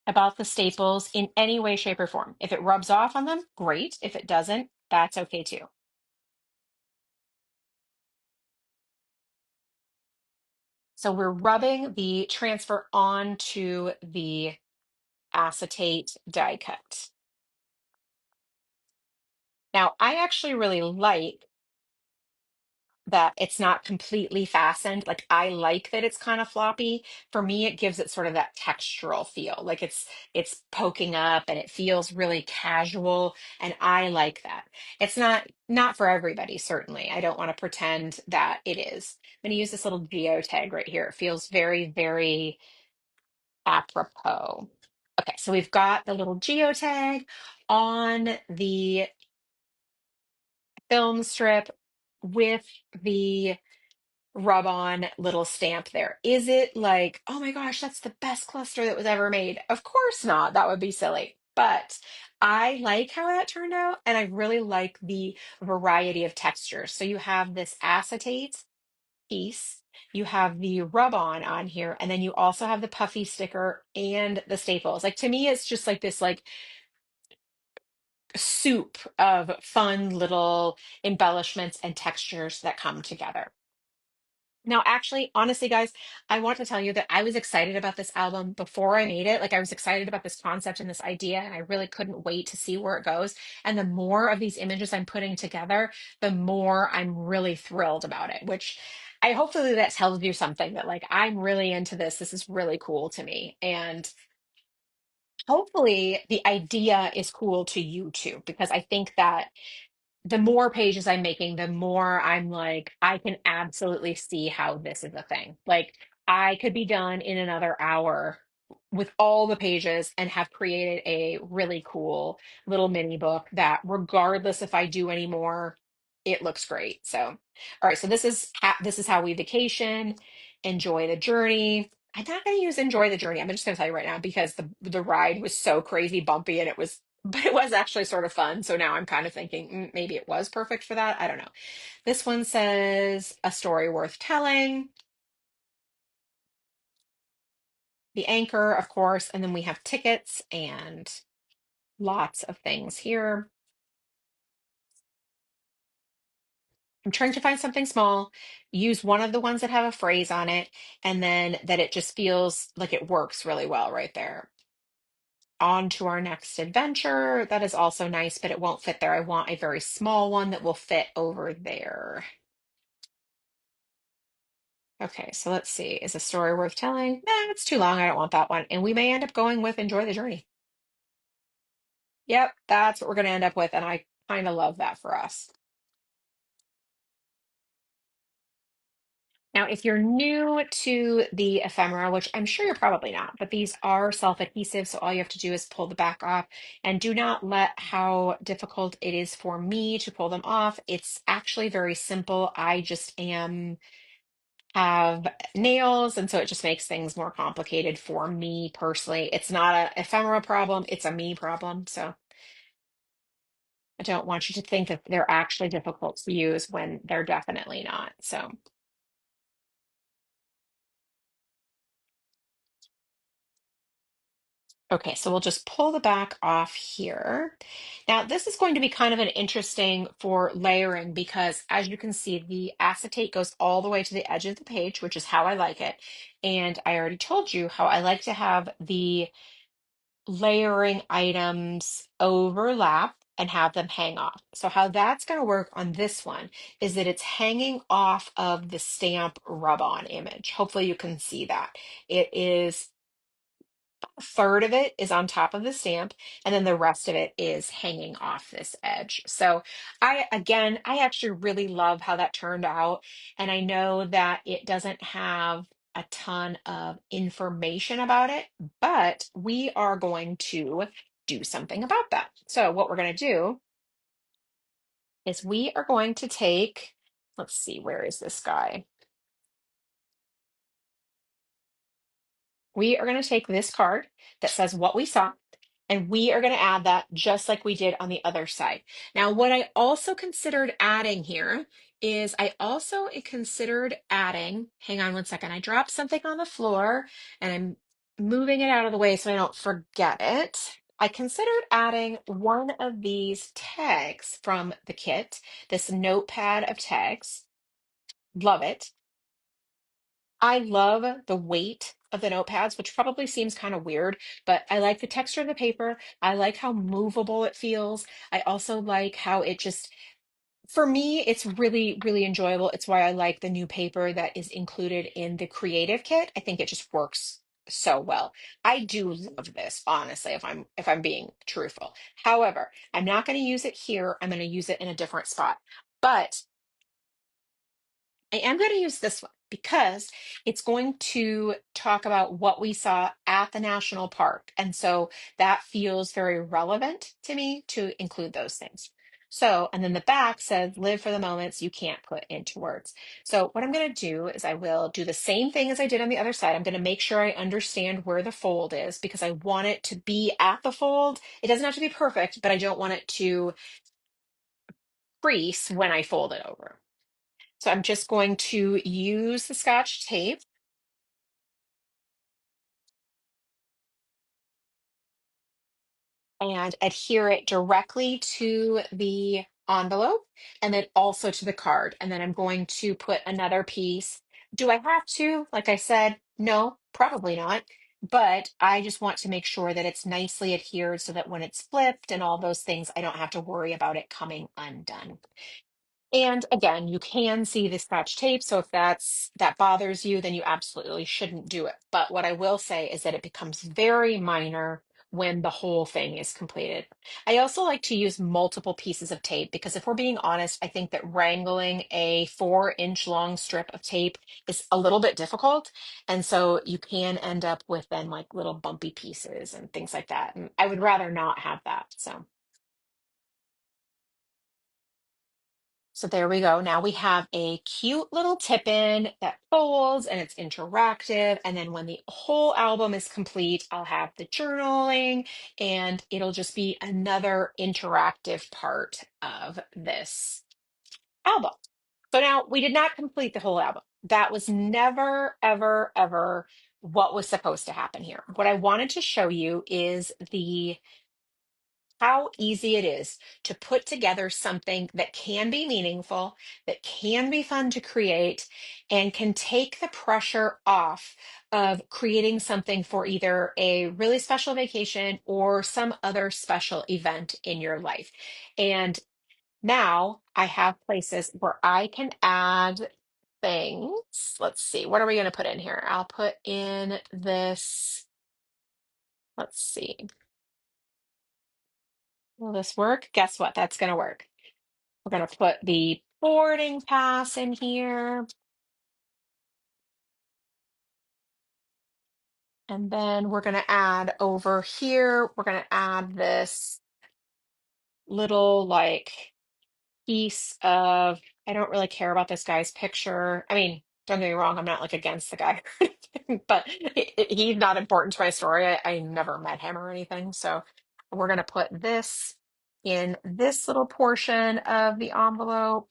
about the staples in any way, shape, or form. If it rubs off on them, great. If it doesn't, that's okay too. So we're rubbing the transfer onto the acetate die cut. Now, I actually really like that it's not completely fastened. Like I like that it's kind of floppy. For me, it gives it sort of that textural feel. Like it's poking up and it feels really casual. And I like that. It's not for everybody, certainly. I don't want to pretend that it is. I'm going to use this little geotag right here. It feels very, very apropos. Okay, so we've got the little geotag on the film strip with the rub on little stamp there. Is it like, oh my gosh, that's the best cluster that was ever made? Of course not. That would be silly. But I like how that turned out, and I really like the variety of textures. So you have this acetate piece, you have the rub on here, and then you also have the puffy sticker and the staples. Like to me, it's just like this like soup of fun little embellishments and textures that come together. Now, actually, honestly, guys, I want to tell you that I was excited about this album before I made it. Like, I was excited about this concept and this idea, and I really couldn't wait to see where it goes. And the more of these images I'm putting together, the more I'm really thrilled about it, which I hopefully that tells you something that, like, I'm really into this. This is really cool to me. And hopefully the idea is cool to you too, because I think that the more pages I'm making, the more I'm like, I can absolutely see how this is a thing. Like, I could be done in another hour with all the pages and have created a really cool little mini book that, regardless if I do any more, it looks great. So, all right, so this is how we vacation, enjoy the journey. I'm not going to use enjoy the journey. I'm just going to tell you right now because the ride was so crazy bumpy and it was but it was actually sort of fun. So now I'm kind of thinking maybe it was perfect for that. I don't know. This one says a story worth telling, the anchor, of course, and then we have tickets and lots of things here. I'm trying to find something small, use one of the ones that have a phrase on it, and then that it just feels like it works really well right there. On to our next adventure. That is also nice, but it won't fit there. I want a very small one that will fit over there. Okay, so let's see. Is a story worth telling? Nah, it's too long. I don't want that one. And we may end up going with Enjoy the Journey. Yep, that's what we're going to end up with. And I kind of love that for us. Now, if you're new to the ephemera, which I'm sure you're probably not, but these are self-adhesive, so all you have to do is pull the back off and do not let how difficult it is for me to pull them off. It's actually very simple. I just am have nails, and so it just makes things more complicated for me personally. It's not a ephemera problem, it's a me problem. So I don't want you to think that they're actually difficult to use when they're definitely not. So, okay, so we'll just pull the back off here. Now, this is going to be kind of an interesting for layering because as you can see, the acetate goes all the way to the edge of the page, which is how I like it. And I already told you how I like to have the layering items overlap and have them hang off. So how that's going to work on this one is that it's hanging off of the stamp rub-on image. Hopefully you can see that. It is a third of it is on top of the stamp, and then the rest of it is hanging off this edge. So I actually really love how that turned out. And I know that it doesn't have a ton of information about it, but we are going to do something about that. So what we're going to do is we are going to take, let's see, where is this guy? We are going to take this card that says what we saw, and we are going to add that just like we did on the other side. Now, what I also considered adding here is I also considered adding, hang on one second, I dropped something on the floor and I'm moving it out of the way so I don't forget it. I considered adding one of these tags from the kit, this notepad of tags. Love it. I love the weight of the notepads, which probably seems kind of weird, but I like the texture of the paper. I like how movable it feels. I also like how it just For me, it's really, really enjoyable. It's why I like the new paper that is included in the creative kit. I think it just works so well. I do love this, honestly, if I'm being truthful. However, I'm not going to use it here. I'm going to use it in a different spot. But I am going to use this one because it's going to talk about what we saw at the national park. And so that feels very relevant to me to include those things. So, and then the back says, live for the moments you can't put into words. So, what I'm going to do is I will do the same thing as I did on the other side. I'm going to make sure I understand where the fold is because I want it to be at the fold. It doesn't have to be perfect, but I don't want it to crease when I fold it over. So I'm just going to use the Scotch tape and adhere it directly to the envelope and then also to the card. And then I'm going to put another piece. Do I have to? Like I said, no, probably not. But I just want to make sure that it's nicely adhered so that when it's flipped and all those things, I don't have to worry about it coming undone. And again, you can see the scotch tape. So if that bothers you, then you absolutely shouldn't do it. But what I will say is that it becomes very minor when the whole thing is completed. I also like to use multiple pieces of tape because if we're being honest, I think that wrangling a 4-inch long strip of tape is a little bit difficult. And so you can end up with then like little bumpy pieces and things like that. And I would rather not have that. So there we go. Now we have a cute little tip-in that folds and it's interactive. And then when the whole album is complete, I'll have the journaling and it'll just be another interactive part of this album. So now we did not complete the whole album. That was never, ever, ever what was supposed to happen here. What I wanted to show you is the how easy it is to put together something that can be meaningful, that can be fun to create, and can take the pressure off of creating something for either a really special vacation or some other special event in your life. And now I have places where I can add things. Let's see, what are we going to put in here? I'll put in this, let's see, will this work? Guess what? That's going to work. We're going to put the boarding pass in here. And then we're going to add over here, we're going to add this little like piece of, I don't really care about this guy's picture. I mean, don't get me wrong, I'm not like against the guy, but he's not important to my story. I never met him or anything. So we're going to put this in this little portion of the envelope.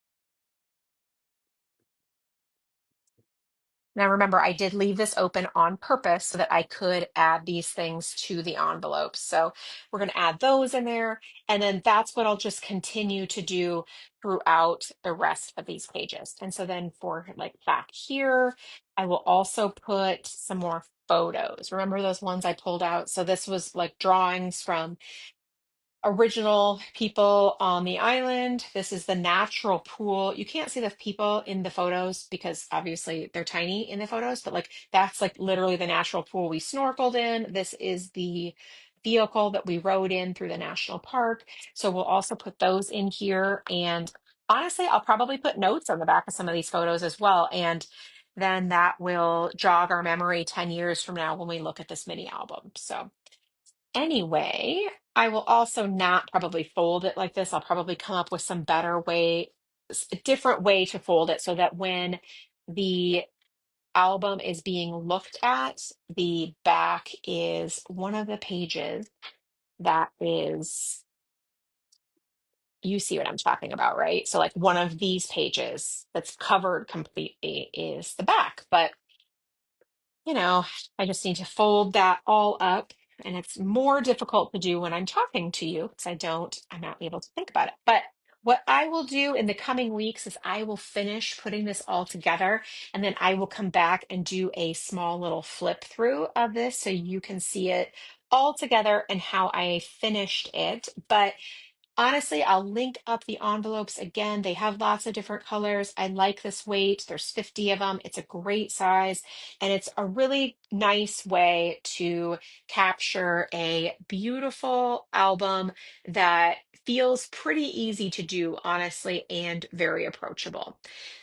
Now remember, I did leave this open on purpose so that I could add these things to the envelopes. So we're going to add those in there. And then that's what I'll just continue to do throughout the rest of these pages. And so then for like back here, I will also put some more photos. Remember those ones I pulled out? So this was like drawings from original people on the island. This is the natural pool. You can't see the people in the photos because obviously they're tiny in the photos, but like that's like literally the natural pool we snorkeled in. This is the vehicle that we rode in through the national park. So we'll also put those in here. And honestly, I'll probably put notes on the back of some of these photos as well. And then that will jog our memory 10 years from now when we look at this mini album. So anyway, I will also not probably fold it like this. I'll probably come up with some better way, a different way to fold it so that when the album is being looked at, the back is one of the pages that is, you see what I'm talking about, right? So like one of these pages that's covered completely is the back, but I just need to fold that all up. And it's more difficult to do when I'm talking to you because I'm not able to think about it. But what I will do in the coming weeks is I will finish putting this all together and then I will come back and do a small little flip through of this so you can see it all together and how I finished it. But Honestly, I'll link up the envelopes again. They have lots of different colors. I like this weight. There's 50 of them. It's a great size, and it's a really nice way to capture a beautiful album that feels pretty easy to do, honestly, and very approachable.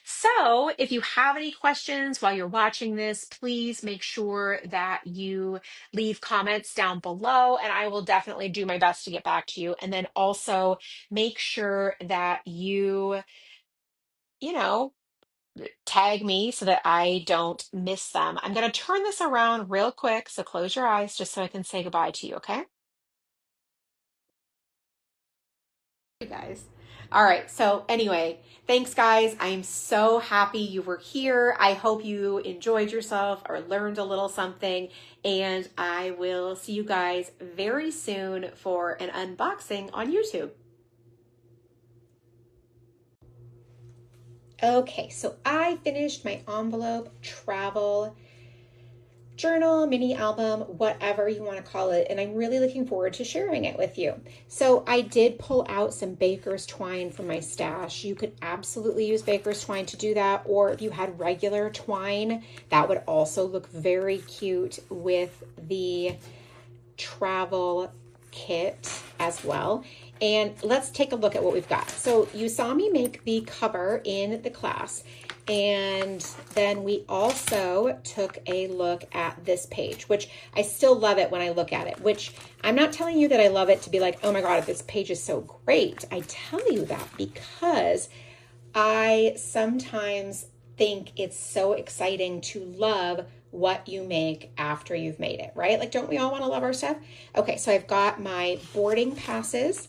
So, if you have any questions while you're watching this, please make sure that you leave comments down below, and I will definitely do my best to get back to you. And then also make sure that you know, tag me so that I don't miss them. I'm going to turn this around real quick, so close your eyes just so I can say goodbye to you, okay? You guys. All right. So, anyway, thanks, guys. I'm so happy you were here. I hope you enjoyed yourself or learned a little something. And I will see you guys very soon for an unboxing on YouTube. Okay, so I finished my envelope travel journal, mini album, whatever you want to call it, and I'm really looking forward to sharing it with you. So I did pull out some baker's twine from my stash. You could absolutely use baker's twine to do that, or if you had regular twine, that would also look very cute with the travel kit as well. And let's take a look at what we've got. So you saw me make the cover in the class, and then we also took a look at this page, which I still love it when I look at it, which I'm not telling you that I love it to be like, oh my God, this page is so great. I tell you that because I sometimes think it's so exciting to love what you make after you've made it, right? Like, don't we all want to love our stuff? Okay, so I've got my boarding passes.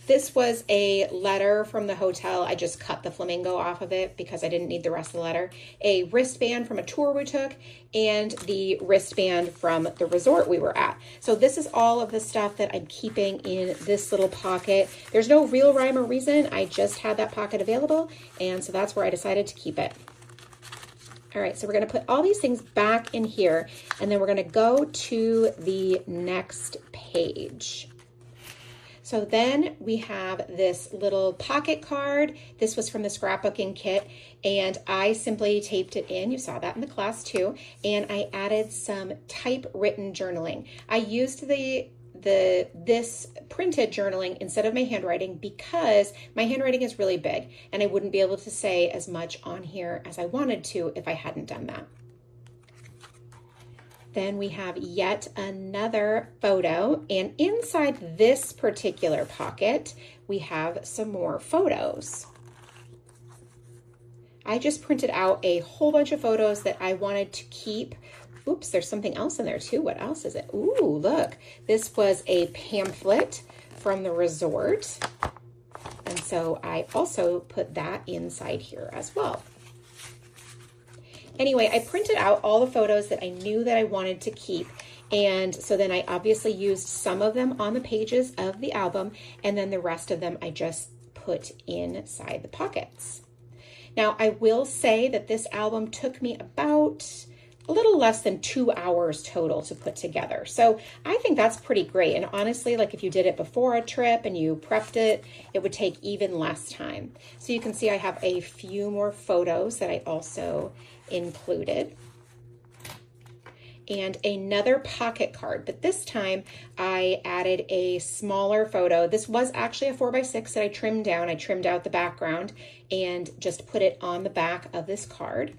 This was a letter from the hotel. I just cut the flamingo off of it because I didn't need the rest of the letter. A wristband from a tour we took, and the wristband from the resort we were at. So this is all of the stuff that I'm keeping in this little pocket. There's no real rhyme or reason. I just had that pocket available, and so that's where I decided to keep it. All right, so we're going to put all these things back in here, and then we're going to go to the next page. So then we have this little pocket card. This was from the scrapbooking kit, and I simply taped it in. You saw that in the class too. And I added some typewritten journaling. I used this printed journaling instead of my handwriting because my handwriting is really big and I wouldn't be able to say as much on here as I wanted to if I hadn't done that. Then we have yet another photo, and inside this particular pocket, we have some more photos. I just printed out a whole bunch of photos that I wanted to keep. Oops, there's something else in there too. What else is it? Ooh, look, this was a pamphlet from the resort. And so I also put that inside here as well. Anyway, I printed out all the photos that I knew that I wanted to keep. And so then I obviously used some of them on the pages of the album, and then the rest of them I just put inside the pockets. Now, I will say that this album took me about a little less than 2 hours total to put together. So I think that's pretty great. And honestly, like if you did it before a trip and you prepped it, it would take even less time. So you can see I have a few more photos that I also included. And another pocket card, but this time I added a smaller photo. This was actually a 4x6 that I trimmed down. I trimmed out the background and just put it on the back of this card.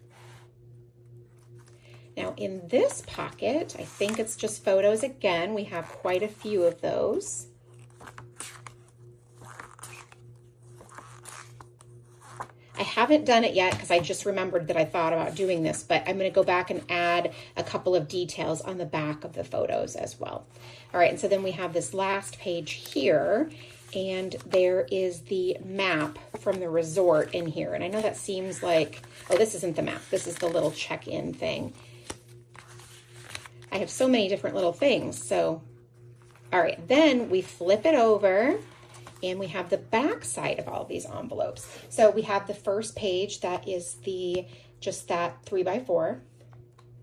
Now in this pocket, I think it's just photos again. We have quite a few of those. I haven't done it yet because I just remembered that I thought about doing this, but I'm going to go back and add a couple of details on the back of the photos as well. All right, and so then we have this last page here, and there is the map from the resort in here. And I know that seems like, oh, this isn't the map. This is the little check-in thing. I have so many different little things. So, all right, then we flip it over. And we have the back side of all of these envelopes. So we have the first page that is just that 3x4.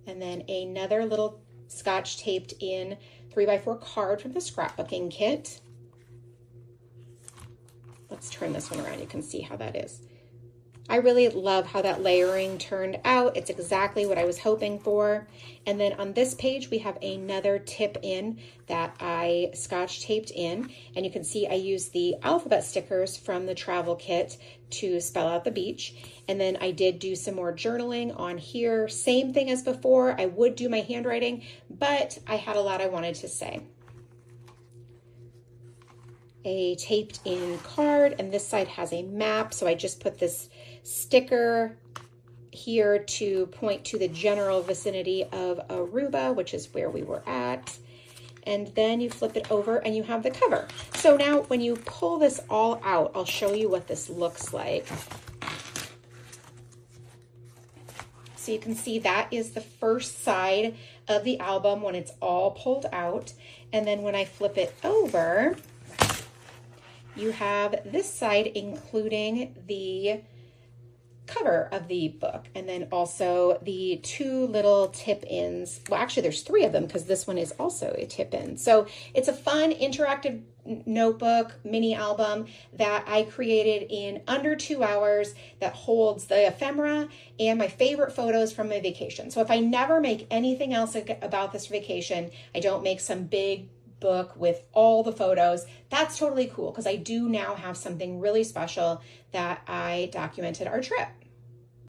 And then another little scotch taped in 3x4 card from the scrapbooking kit. Let's turn this one around. You can see how that is. I really love how that layering turned out. It's exactly what I was hoping for. And then on this page, we have another tip in that I scotch taped in. And you can see I used the alphabet stickers from the travel kit to spell out the beach. And then I did do some more journaling on here. Same thing as before. I would do my handwriting, but I had a lot I wanted to say. A taped in card, and this side has a map, so I just put this sticker here to point to the general vicinity of Aruba, which is where we were at. And then you flip it over and you have the cover. So now when you pull this all out, I'll show you what this looks like. So you can see that is the first side of the album when it's all pulled out. And then when I flip it over, you have this side including the cover of the book, and then also the two little tip-ins. Well, actually there's three of them because this one is also a tip-in. So it's a fun interactive notebook mini album that I created in under 2 hours that holds the ephemera and my favorite photos from my vacation. So if I never make anything else about this vacation, I don't make some big book with all the photos, that's totally cool because I do now have something really special that I documented our trip.